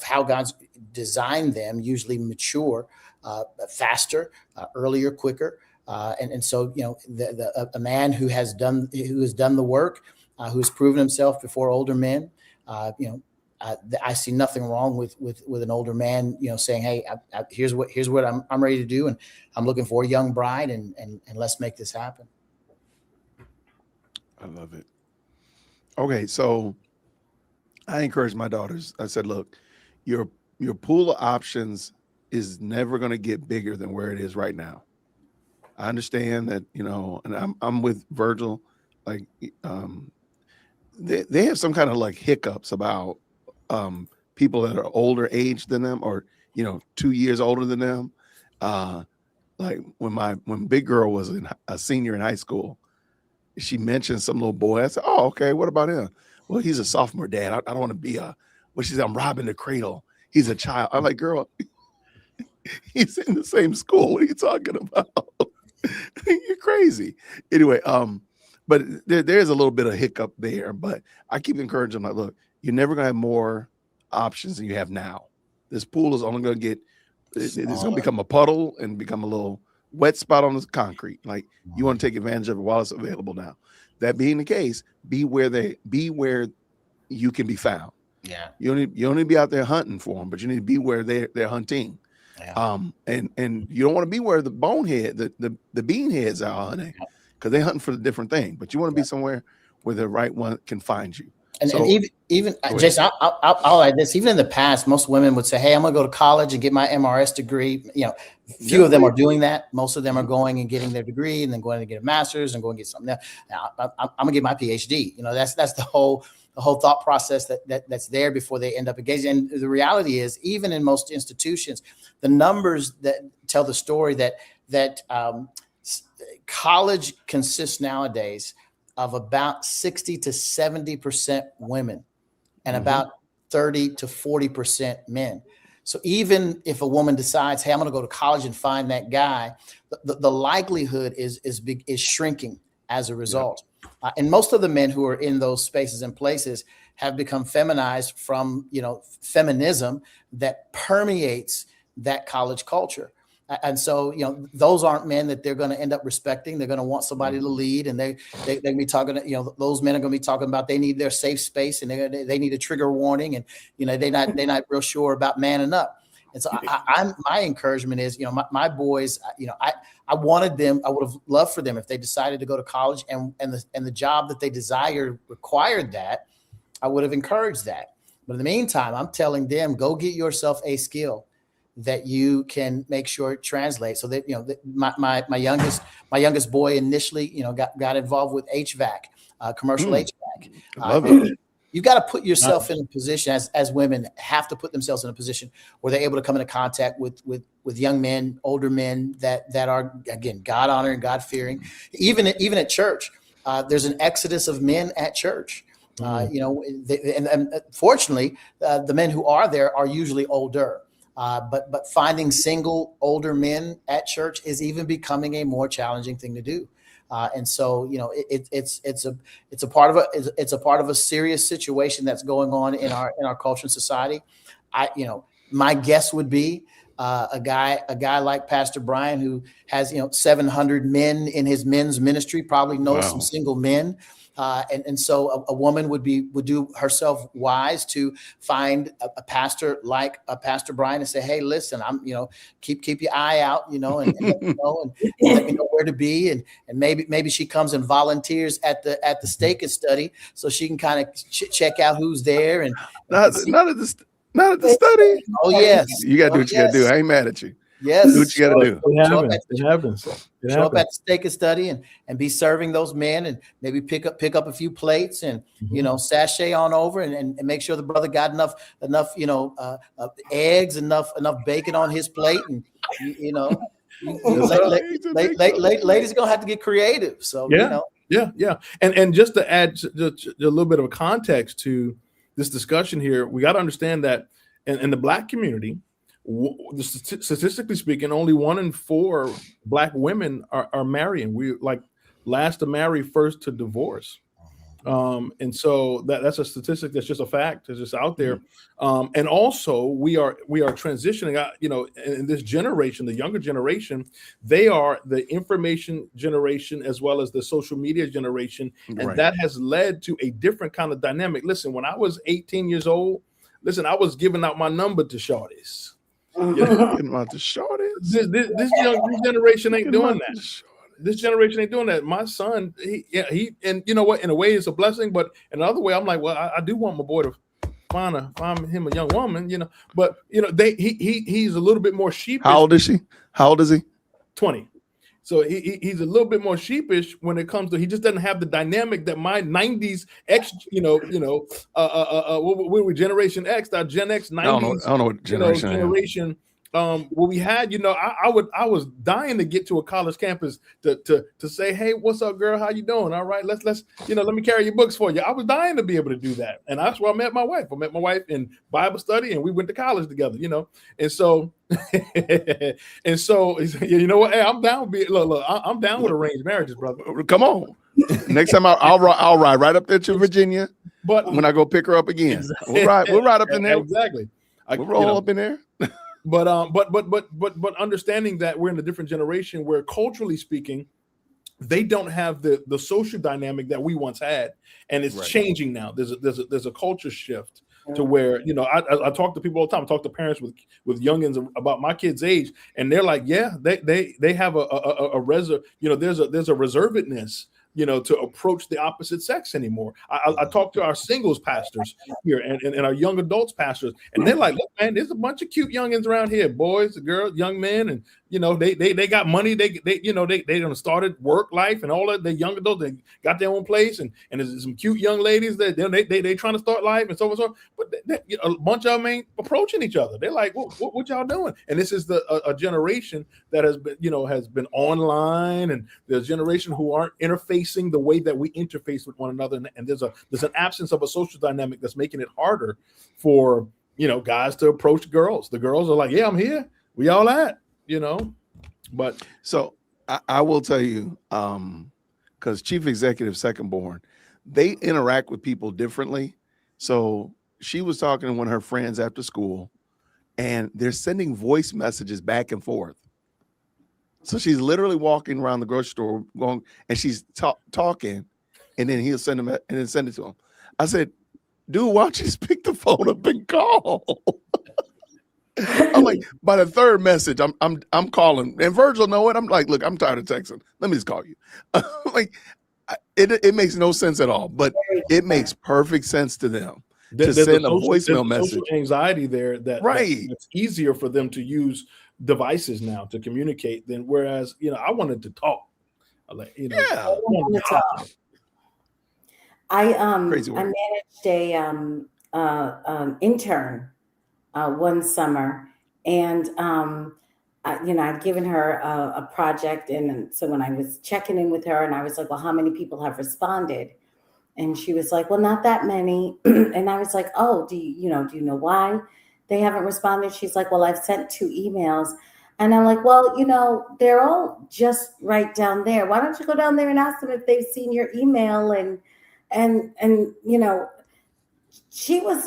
how God's designed them, usually mature faster, earlier, quicker, and so a man who has done the work, who has proven himself before older men, I see nothing wrong with an older man, saying, hey, here's what I'm ready to do, and I'm looking for a young bride, and let's make this happen. I love it. Okay, so I encourage my daughters. I said, look, your pool of options is never going to get bigger than where it is right now. I understand that, and I'm with Virgil, like they have some kind of like hiccups about people that are older age than them, or 2 years older than them. Like when big girl was a senior in high school, she mentioned some little boy. I said, oh, okay, what about him? Well, he's a sophomore, Dad. I don't want to be she said, I'm robbing the cradle. He's a child. I'm like, girl, he's in the same school. What are you talking about? You're crazy. Anyway, but there's a little bit of hiccup there, but I keep encouraging them, like, look, you're never going to have more options than you have now. This pool is only going to get, it's going to become a puddle and become a little wet spot on the concrete. Like, you want to take advantage of it while it's available now. That being the case, be where you can be found. Yeah. You don't need to be out there hunting for them, but you need to be where they're hunting. Yeah. And you don't want to be where the bonehead, the beanheads are hunting, because they're hunting for the different thing. But you want to be somewhere where the right one can find you. And even Jason, I'll add this. Even in the past, most women would say, hey, I'm going to go to college and get my MRS degree. Few of them are doing that. Most of them are going and getting their degree and then going to get a master's and going to get something else. Now, I'm going to get my PhD. That's the whole thought process that's there before they end up engaging. And the reality is, even in most institutions, the numbers that tell the story that college consists nowadays of about 60 to 70% women and about 30 to 40% men. So even if a woman decides, hey, I'm going to go to college and find that guy, the likelihood is shrinking as a result. Yeah. And most of the men who are in those spaces and places have become feminized from, feminism that permeates that college culture. And so, those aren't men that they're going to end up respecting. They're going to want somebody to lead, and they're going to be talking. Those men are going to be talking about they need their safe space, and they need a trigger warning, and they're not real sure about manning up. And so, my encouragement is, my boys, I wanted them. I would have loved for them if they decided to go to college, and the job that they desired required that. I would have encouraged that. But in the meantime, I'm telling them, go get yourself a skill that you can make sure it translates. So that my youngest boy initially got involved with HVAC, commercial HVAC. I love it. You got to put yourself in a position, as women have to put themselves in a position where they're able to come into contact with young men, older men that are, again, God honoring, God fearing. Even at church, there's an exodus of men at church. And fortunately, the men who are there are usually older. But finding single older men at church is even becoming a more challenging thing to do. And so, it's a part of a serious situation that's going on in our culture and society. My guess would be a guy like Pastor Brian, who has 700 men in his men's ministry, probably knows some single men. And so a woman would do herself wise to find a pastor like a Pastor Brian and say, hey, listen, I'm, keep your eye out, and let me know and let me know where to be. And maybe she comes and volunteers at the stake and study so she can kind of check out who's there. And not at the study. Oh, yes. You got to do what you got to do. I ain't mad at you. Yes. Do what you got to do. It happens. Show up at the stake and study and be serving those men, and maybe pick up a few plates and sashay on over and make sure the brother got enough eggs, enough bacon on his plate, and ladies are gonna have to get creative. So yeah. And just to add just a little bit of a context to this discussion here, we got to understand that in the Black community, statistically speaking, only 1 in 4 Black women are marrying. We last to marry, first to divorce. And so that's a statistic that's just a fact. It's just out there. And also we are transitioning out, in this generation, the younger generation, they are the information generation as well as the social media generation. And that has led to a different kind of dynamic. Listen, when I was 18 years old, I was giving out my number to shorties. Getting out the shorties. This generation ain't doing that. This generation ain't doing that. My son, he and you know what? In a way, it's a blessing, but in another way, I'm like, well, I do want my boy to find him a young woman, But he's a little bit more sheepish. How old is she? How old is he? 20. So he's a little bit more sheepish when it comes to. He just doesn't have the dynamic that my 90s X, what were we, Generation X, our Gen X 90s. I don't know what generation. What we had, I was dying to get to a college campus to say, hey, what's up, girl? How you doing? All right, let's let me carry your books for you. I was dying to be able to do that, and that's where I met my wife. I met my wife in Bible study, and we went to college together. And so you know what? Hey, I'm down. I'm down with arranged marriages, brother. Come on. Next time I'll ride right up there to Virginia. But when I go pick her up again, we'll ride up in there. Exactly. We'll roll up in there. But understanding that we're in a different generation where culturally speaking, they don't have the social dynamic that we once had, and it's changing now. There's a culture shift to where I talk to people all the time. I talk to parents with youngins about my kids' age, and they're like, yeah, they have a there's a reservedness to approach the opposite sex anymore. I talk to our singles pastors here and our young adults pastors, and they're like, look, man, there's a bunch of cute youngins around here, boys, girls, young men, and they got money. They done started work life and all that. They young adults, they got their own place, and there's some cute young ladies that they trying to start life and so on. But a bunch of them ain't approaching each other. They're like, what y'all doing? And this is a generation that has been online, and there's a generation who aren't interfacing the way that we interface with one another, and there's an absence of a social dynamic that's making it harder for guys to approach girls. The girls are like, yeah, I'm here. We all at. But so I will tell you, because Chief Executive Second Born, they interact with people differently. So she was talking to one of her friends after school, and they're sending voice messages back and forth. So she's literally walking around the grocery store going, and she's talking, and then he'll send them and then send it to him. I said, dude, why don't you just pick the phone up and call? I'm like, by the third message, I'm calling, and Virgil know it. I'm like, look, I'm tired of texting. Let me just call you. It makes no sense at all, but it makes perfect sense to them to send a voicemail message. Social anxiety there that's easier for them to use devices now to communicate than whereas I wanted to talk. I managed an intern one summer, and I'd given her a project, and so when I was checking in with her, and I was like, well, how many people have responded? And she was like, well, not that many. And I was like, oh, do you know why? they haven't responded. She's like, well, I've sent 2 emails. And I'm like, well, they're all just right down there. Why don't you go down there and ask them if they've seen your email? And she was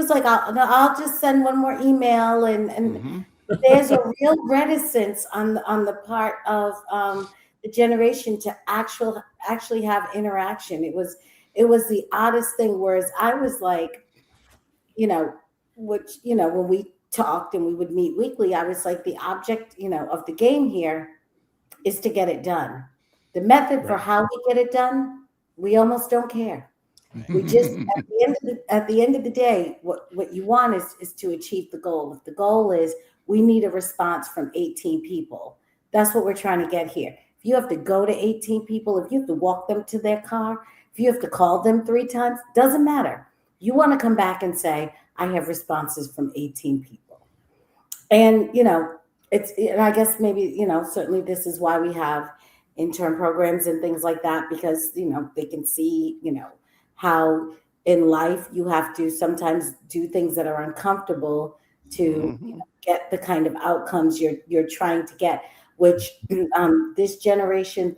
like, I'll just send one more email. And there's a real reticence on the part of the generation to actually have interaction. It was the oddest thing. Whereas I was like, when we talked and we would meet weekly, I was like, the object, of the game here is to get it done. The method for how we get it done, we almost don't care. We just at the end of the day, what you want is to achieve the goal. If the goal is we need a response from 18 people, that's what we're trying to get here. If you have to go to 18 people, if you have to walk them to their car, if you have to call them 3 times, doesn't matter. You want to come back and say, I have responses from 18 people. And, and I guess maybe, certainly this is why we have intern programs and things like that, because, they can see, how in life you have to sometimes do things that are uncomfortable to get the kind of outcomes you're trying to get, which this generation,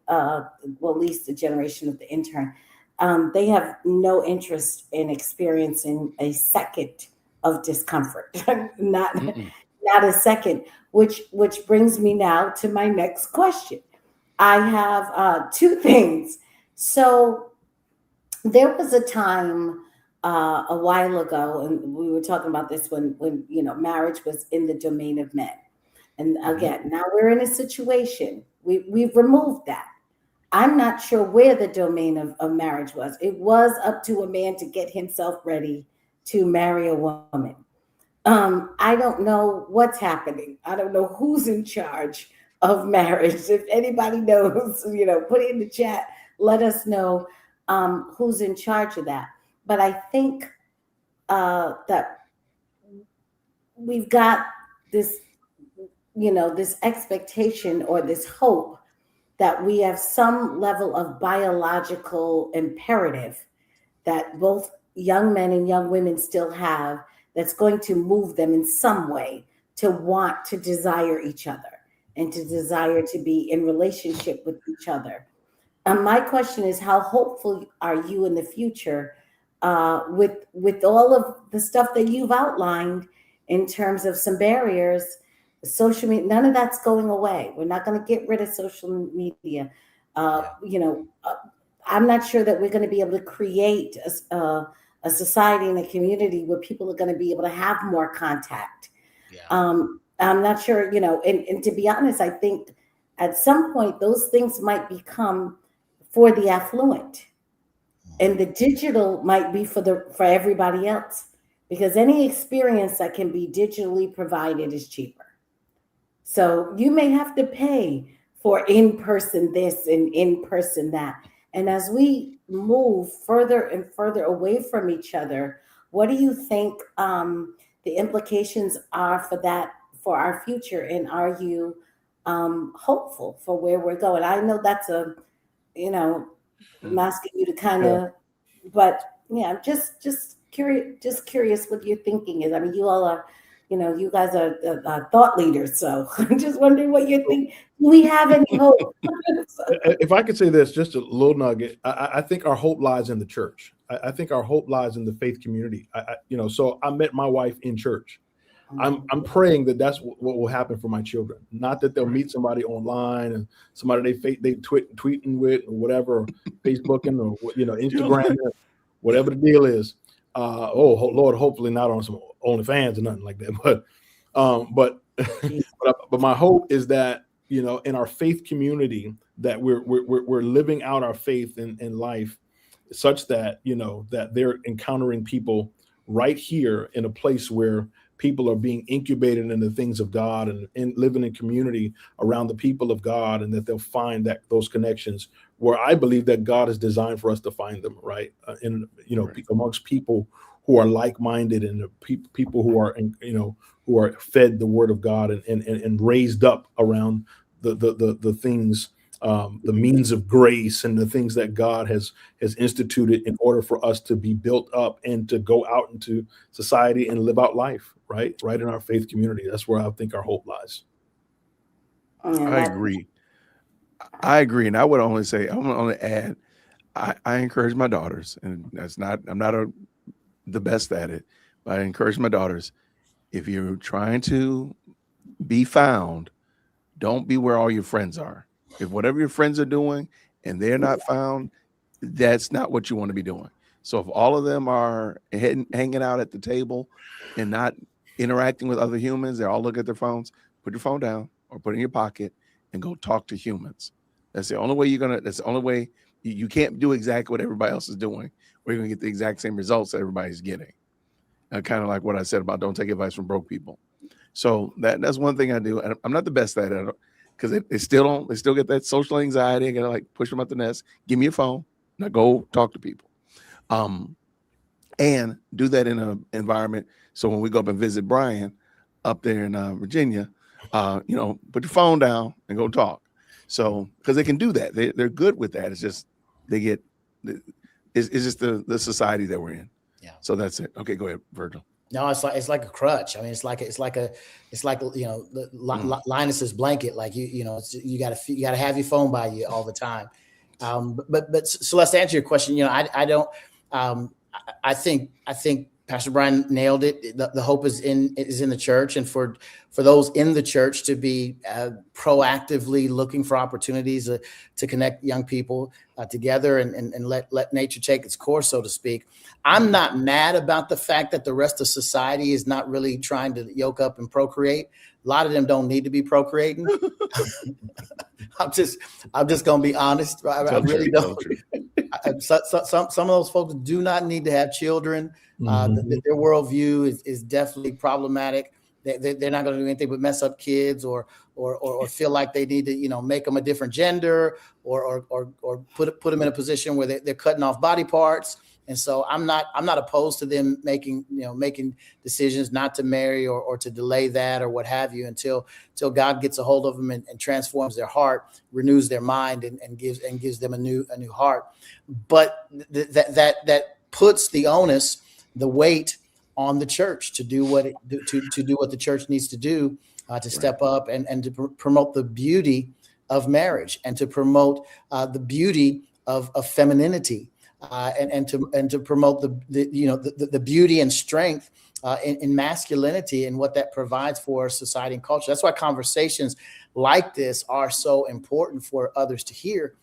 at least the generation of the intern, they have no interest in experiencing a second of discomfort, not a second, which brings me now to my next question. I have 2 things. So there was a time a while ago, and we were talking about this when marriage was in the domain of men. And again, now we're in a situation, we've removed that. I'm not sure where the domain of marriage was. It was up to a man to get himself ready to marry a woman. I don't know what's happening. I don't know who's in charge of marriage. If anybody knows, put it in the chat. Let us know who's in charge of that. But I think that we've got this, this expectation or this hope that we have some level of biological imperative that both young men and young women still have, that's going to move them in some way to want to desire each other and to desire to be in relationship with each other. My question is, how hopeful are you in the future with all of the stuff that you've outlined in terms of some barriers? Social media, none of that's going away. We're not going to get rid of social media. I'm not sure that we're going to be able to create a society and a community where people are going to be able to have more contact. I'm not sure, and to be honest, I think at some point those things might become for the affluent, and the digital might be for everybody else, because any experience that can be digitally provided is cheaper. So you may have to pay for in-person this and in-person that. And as we move further and further away from each other, what do you think the implications are for that, for our future? And are you hopeful for where we're going? I know that's I'm asking you to kind of, but yeah, just curious what your thinking is. I mean, you all are, you guys are thought leaders. So I'm just wondering what you think. Do we have any hope? If I could say this, just a little nugget, I think our hope lies in the church. I think our hope lies in the faith community. So I met my wife in church. I'm praying that that's what will happen for my children. Not that they'll meet somebody online and somebody they tweeting with or whatever, Facebooking or Instagram, whatever the deal is. Lord, hopefully not on some OnlyFans or nothing like that. But my hope is that in our faith community that we're living out our faith in life, such that that they're encountering people right here in a place where people are being incubated in the things of God and living in community around the people of God, and that they'll find those connections where I believe that God has designed for us to find them, right? Amongst people who are like-minded and people who are, who are fed the word of God and raised up around the things the means of grace and the things that God has instituted in order for us to be built up and to go out into society and live out life, right in our faith community. That's where I think our hope lies. I agree. And I would only say, I'm gonna only add, I encourage my daughters, and I'm not the best at it, but I encourage my daughters, if you're trying to be found, don't be where all your friends are. If whatever your friends are doing and they're not found, that's not what you want to be doing. So if all of them are hanging out at the table and not interacting with other humans, they all look at their phones, put your phone down or put it in your pocket and go talk to humans. That's the only way that's the only way. You can't do exactly what everybody else is doing, or you're going to get the exact same results that everybody's getting. Kind of like what I said about don't take advice from broke people. So that's one thing I do. And I'm not the best at it because they still get that social anxiety. I got to like push them out the nest. Give me your phone. Now go talk to people. And do that in an environment. So when we go up and visit Brian up there in Virginia, put your phone down and go talk. So, because they can do that. They're good with that. It's just, it's just the society that we're in. Yeah. So that's it. Okay, go ahead, Virgil. No, it's like a crutch. I mean, it's like Linus's blanket. Like you gotta have your phone by you all the time. But Celeste, to answer your question, I think Pastor Brian nailed it. The hope is in the church, and for those in the church to be proactively looking for opportunities to connect young people together and let nature take its course, so to speak. I'm not mad about the fact that the rest of society is not really trying to yoke up and procreate. A lot of them don't need to be procreating. I'm just gonna be honest. I really don't. Some of those folks do not need to have children. Their worldview is definitely problematic. They're not going to do anything but mess up kids or feel like they need to make them a different gender or put them in a position where they're cutting off body parts. And so I'm not opposed to them making decisions not to marry or to delay that or what have you until God gets a hold of them and transforms their heart, renews their mind and gives them a new heart. But that puts the onus, the weight on the church to do what the church needs to do to step up and to promote the beauty of marriage and to promote the beauty of femininity. And to promote the beauty and strength in masculinity and what that provides for society and culture. That's why conversations like this are so important for others to hear.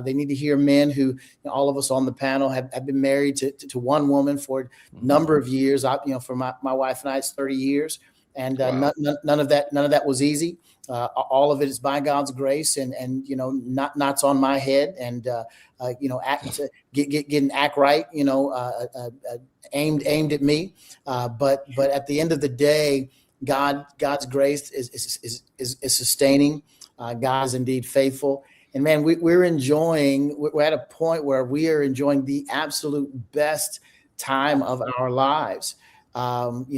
They need to hear men who, all of us on the panel have been married to one woman for a number of years. For my wife and I, it's 30 years. And Wow. none of that was easy. All of it is by God's grace, and not on my head, and getting act right, aimed at me. But at the end of the day, God's grace is sustaining. God is indeed faithful, and man, we're at a point where we are enjoying the absolute best time of our lives. With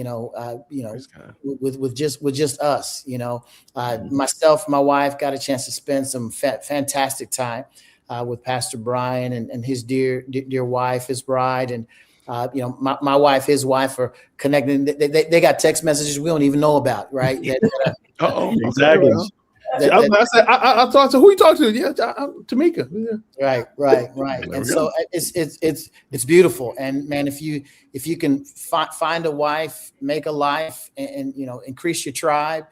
just us, myself, my wife got a chance to spend some fantastic time with Pastor Brian and his dear wife, his bride, and my wife, his wife are connecting. They got text messages we don't even know about, right? Exactly. I talked to who you talked to? Yeah, Tamika. Yeah. Right. And so it's beautiful. And man, if you can find a wife, make a life, and increase your tribe,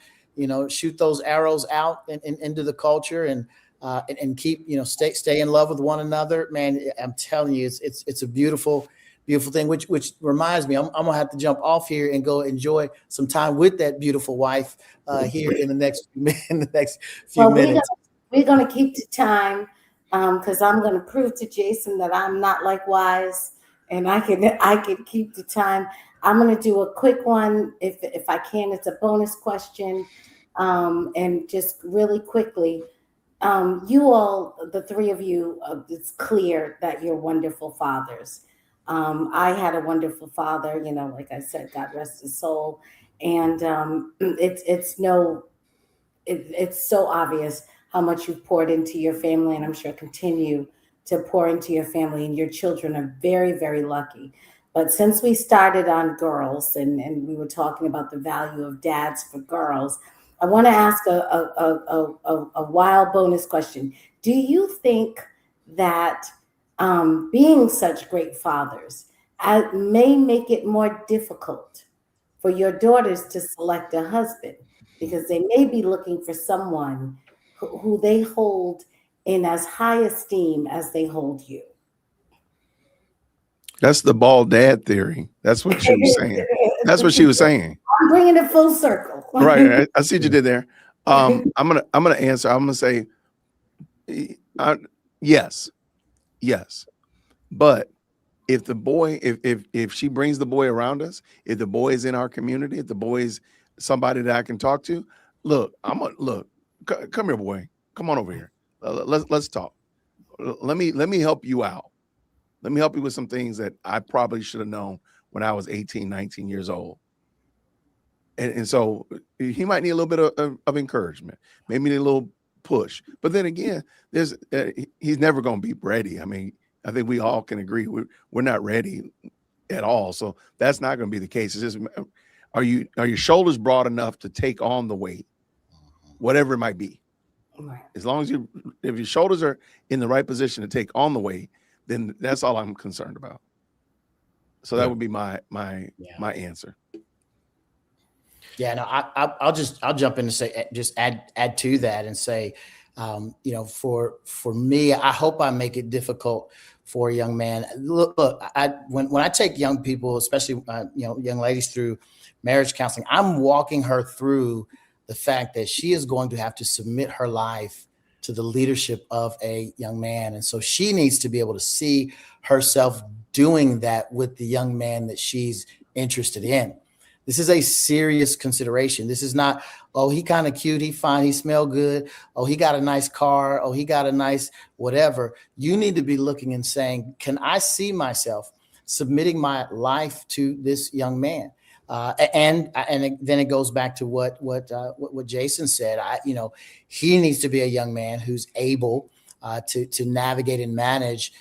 shoot those arrows out into the culture and keep stay in love with one another. Man, I'm telling you, it's a beautiful thing, which reminds me, I'm gonna have to jump off here and go enjoy some time with that beautiful wife here in the next few minutes. We're gonna keep the time because I'm gonna prove to Jason that I'm not like Wise, and I can keep the time. I'm gonna do a quick one if I can. It's a bonus question, and just really quickly. You all, the three of you, it's clear that you're wonderful fathers. I had a wonderful father, like I said, God rest his soul. And it's so obvious. how much you've poured into your family, and I'm sure continue to pour into your family, and your children are very, very lucky. But since we started on girls and we were talking about the value of dads for girls, I want to ask a wild bonus question. Do you think that being such great fathers may make it more difficult for your daughters to select a husband, because they may be looking for someone who they hold in as high esteem as they hold you? That's the bald dad theory. That's what she was saying. That's what she was saying. I'm bringing it full circle. Right. I see what you did there. I'm gonna answer. I'm gonna say yes. But if the boy, if she brings the boy around us, if the boy is in our community, if the boy is somebody that I can talk to, look, come here, boy. Come on over here. Let's talk. Let me help you out. Let me help you with some things that I probably should have known when I was 18, 19 years old. And so he might need a little bit of encouragement, maybe need a little push. But then again, he's never going to be ready. I mean, I think we all can agree we're not ready at all. So that's not going to be the case. It's just, are your shoulders broad enough to take on the weight, whatever it might be? Right. As long as if your shoulders are in the right position to take on the weight, then that's all I'm concerned about. So that would be my answer. Yeah, no, I'll jump in and say, just add to that and say, for me, I hope I make it difficult for a young man. Look, when I take young people, especially young ladies, through marriage counseling, I'm walking her through the fact that she is going to have to submit her life to the leadership of a young man, and so she needs to be able to see herself doing that with the young man that she's interested in. This is a serious consideration. This is not, oh, he kind of cute, he fine, he smell good, oh, he got a nice car, oh, he got a nice whatever. You need to be looking and saying, can I see myself submitting my life to this young man? And then it goes back to what Jason said. He needs to be a young man who's able to navigate and manage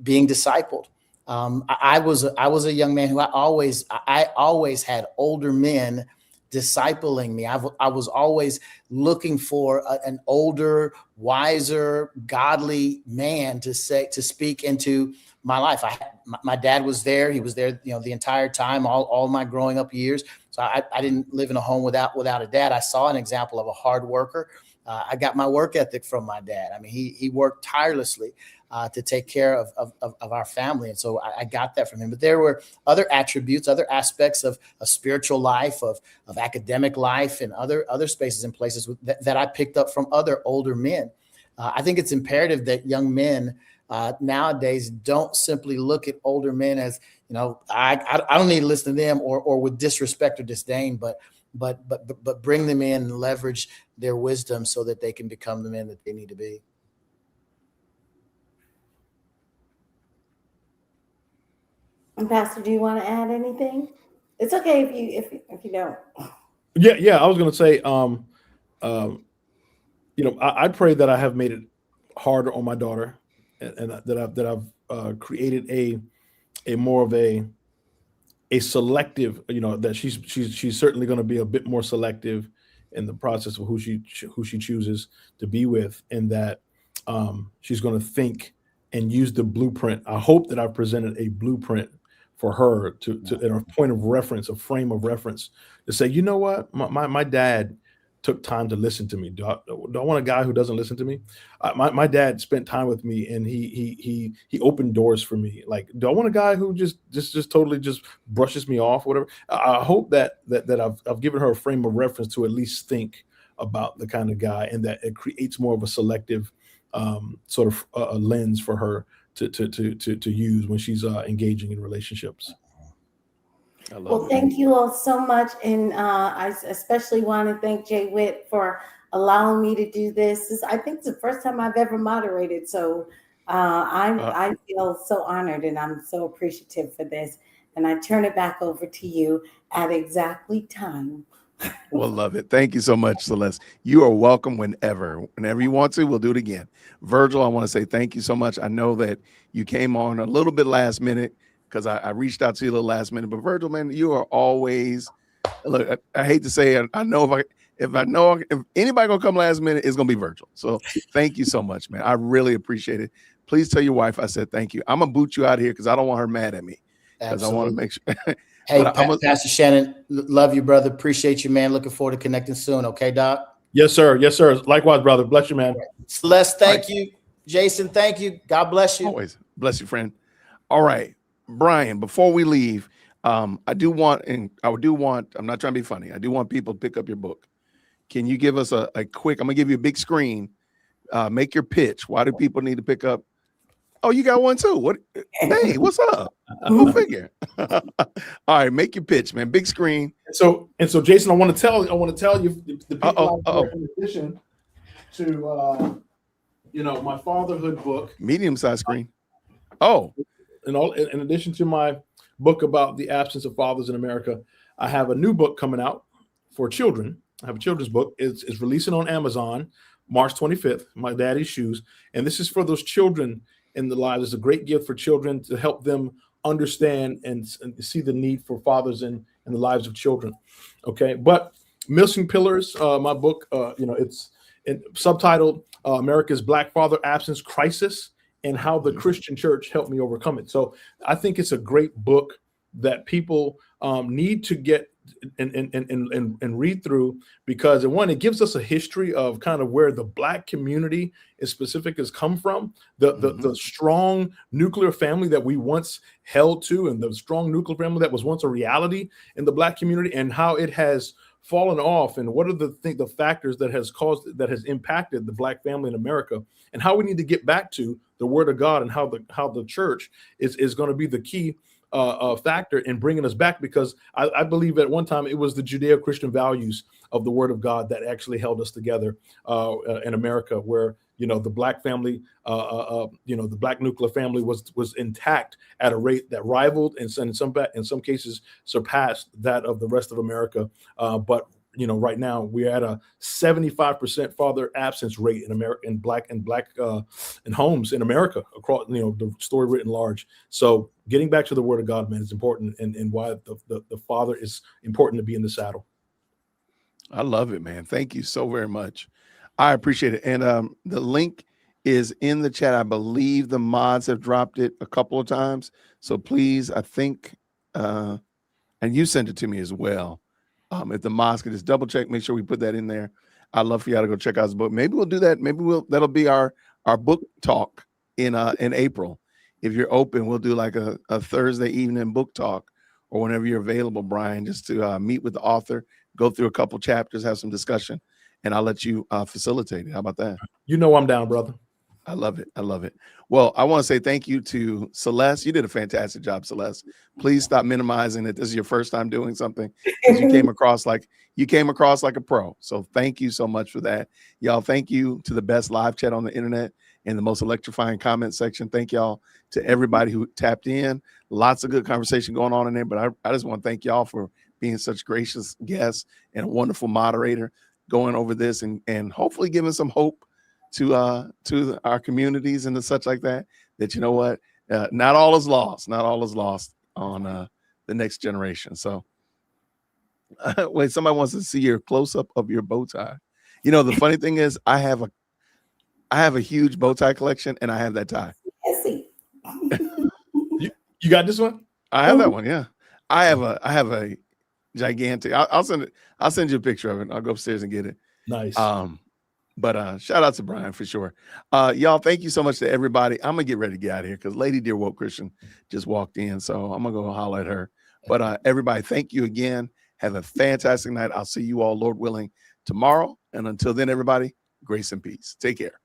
being discipled. I was a young man who I always had older men discipling me. I was always looking for an older, wiser, godly man to speak into my life. My dad was there. He was there, the entire time, all my growing up years. So I didn't live in a home without a dad. I saw an example of a hard worker. I got my work ethic from my dad. I mean, he worked tirelessly to take care of our family. And so I got that from him. But there were other attributes, other aspects of spiritual life, of academic life, and other spaces and places that I picked up from other older men. I think it's imperative that young men nowadays don't simply look at older men as, I don't need to listen to them or with disrespect or disdain, but bring them in and leverage their wisdom so that they can become the men that they need to be. And Pastor, do you want to add anything? It's okay if you don't. Yeah. I was going to say, I pray that I have made it harder on my daughter, and that I've created a more of a selective, that she's certainly going to be a bit more selective in the process of who she chooses to be with, and that she's going to think and use the blueprint. I hope that I've presented a blueprint for her to a point of reference, a frame of reference, to say, you know what, my dad took time to listen to me. Do I want a guy who doesn't listen to me? My dad spent time with me, and he opened doors for me. Like, do I want a guy who just totally just brushes me off, whatever? I hope that I've given her a frame of reference to at least think about the kind of guy, and that it creates more of a selective sort of a lens for her to use when she's engaging in relationships. Well, thank you all so much. And I especially want to thank Jay Witt for allowing me to do this. I think it's the first time I've ever moderated. So I feel so honored, and I'm so appreciative for this. And I turn it back over to you at exactly time. Well, love it. Thank you so much, Celeste. You are welcome whenever you want to. We'll do it again. Virgil, I want to say thank you so much. I know that you came on a little bit last minute because I reached out to you a little last minute. But Virgil, man, you are always. Look, I hate to say it. I know if anybody gonna come last minute, it's gonna be Virgil. So thank you so much, man. I really appreciate it. Please tell your wife I said thank you. I'm gonna boot you out of here because I don't want her mad at me. Because I want to make sure. Hey, Pastor Shannon, love you, brother. Appreciate you, man. Looking forward to connecting soon. Okay, Doc? Yes, sir. Yes, sir. Likewise, brother. Bless you, man. Celeste, thank you. Jason, thank you. God bless you. Always. Bless you, friend. All right. Brian, before we leave, I'm not trying to be funny. I do want people to pick up your book. Can you give us a quick, I'm going to give you a big screen. Make your pitch. Why do people need to pick up? Oh, you got one too. What? Hey, what's up? Go figure. All right, make your pitch, man. Big screen. So, Jason, I want to tell you the people out there, in addition to my fatherhood book, medium-sized screen. Oh, in addition to my book about the absence of fathers in America, I have a new book coming out for children. I have a children's book. It's releasing on Amazon March 25th. My Daddy's Shoes, and this is for those children in the lives. It's a great gift for children to help them understand and see the need for fathers in the lives of children. Okay. But Missing Pillars, my book, it's subtitled America's Black Father Absence Crisis and How the Christian Church Helped Me Overcome It. So I think it's a great book that people need to get and read through, because it gives us a history of kind of where the Black community in specific has come from, the strong nuclear family that we once held to, and the strong nuclear family that was once a reality in the Black community, and how it has fallen off, and what are the factors that has impacted the Black family in America, and how we need to get back to the Word of God, and how the church is going to be the key factor in bringing us back, because I believe at one time it was the Judeo-Christian values of the Word of God that actually held us together in America, where the Black family, the Black nuclear family was intact at a rate that rivaled and in some cases surpassed that of the rest of America. But right now we're at a 75% father absence rate in America, in black in homes in America, across the story written large. So getting back to the Word of God, man, is important, and why the father is important to be in the saddle. I love it, man. Thank you so very much. I appreciate it. And the link is in the chat. I believe the mods have dropped it a couple of times. So please, I think, and you sent it to me as well. If the mods could just double check, make sure we put that in there. I'd love for y'all to go check out his book. Maybe we'll do that. Maybe that'll be our book talk in April. If you're open, we'll do like a Thursday evening book talk, or whenever you're available, Brian, just to meet with the author, go through a couple chapters, have some discussion, and I'll let you facilitate it. How about that? I'm down, brother. I love it. I love it. Well, I want to say thank you to Celeste. You did a fantastic job, Celeste. Please stop minimizing it. This is your first time doing something. You came across like a pro. So thank you so much for that. Y'all, thank you to the best live chat on the internet and the most electrifying comment section. Thank y'all to everybody who tapped in. Lots of good conversation going on in there, but I just want to thank y'all for being such gracious guests and a wonderful moderator going over this and hopefully giving some hope to our communities and such like that you know what, not all is lost on the next generation. So wait, somebody wants to see your close-up of your bow tie. The funny thing is I have a huge bow tie collection, and I have that tie. You got this one? I have that one. Yeah, I have a gigantic. I'll send you a picture of it. I'll go upstairs and get it. Nice. But shout out to Brian for sure. Y'all, thank you so much to everybody. I'm gonna get ready to get out of here because Lady Dear Woke Christian just walked in, so I'm gonna go holler at her. But everybody, thank you again. Have a fantastic night. I'll see you all, Lord willing, tomorrow. And until then, everybody, grace and peace. Take care.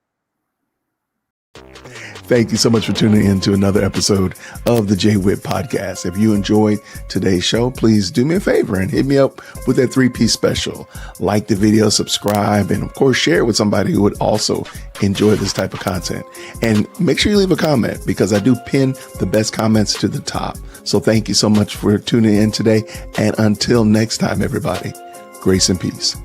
Thank you so much for tuning in to another episode of the Jay Witt Podcast. If you enjoyed today's show, please do me a favor and hit me up with that 3-piece special. Like the video, subscribe, and of course, share it with somebody who would also enjoy this type of content. And make sure you leave a comment, because I do pin the best comments to the top. So thank you so much for tuning in today. And until next time, everybody, Grace and peace.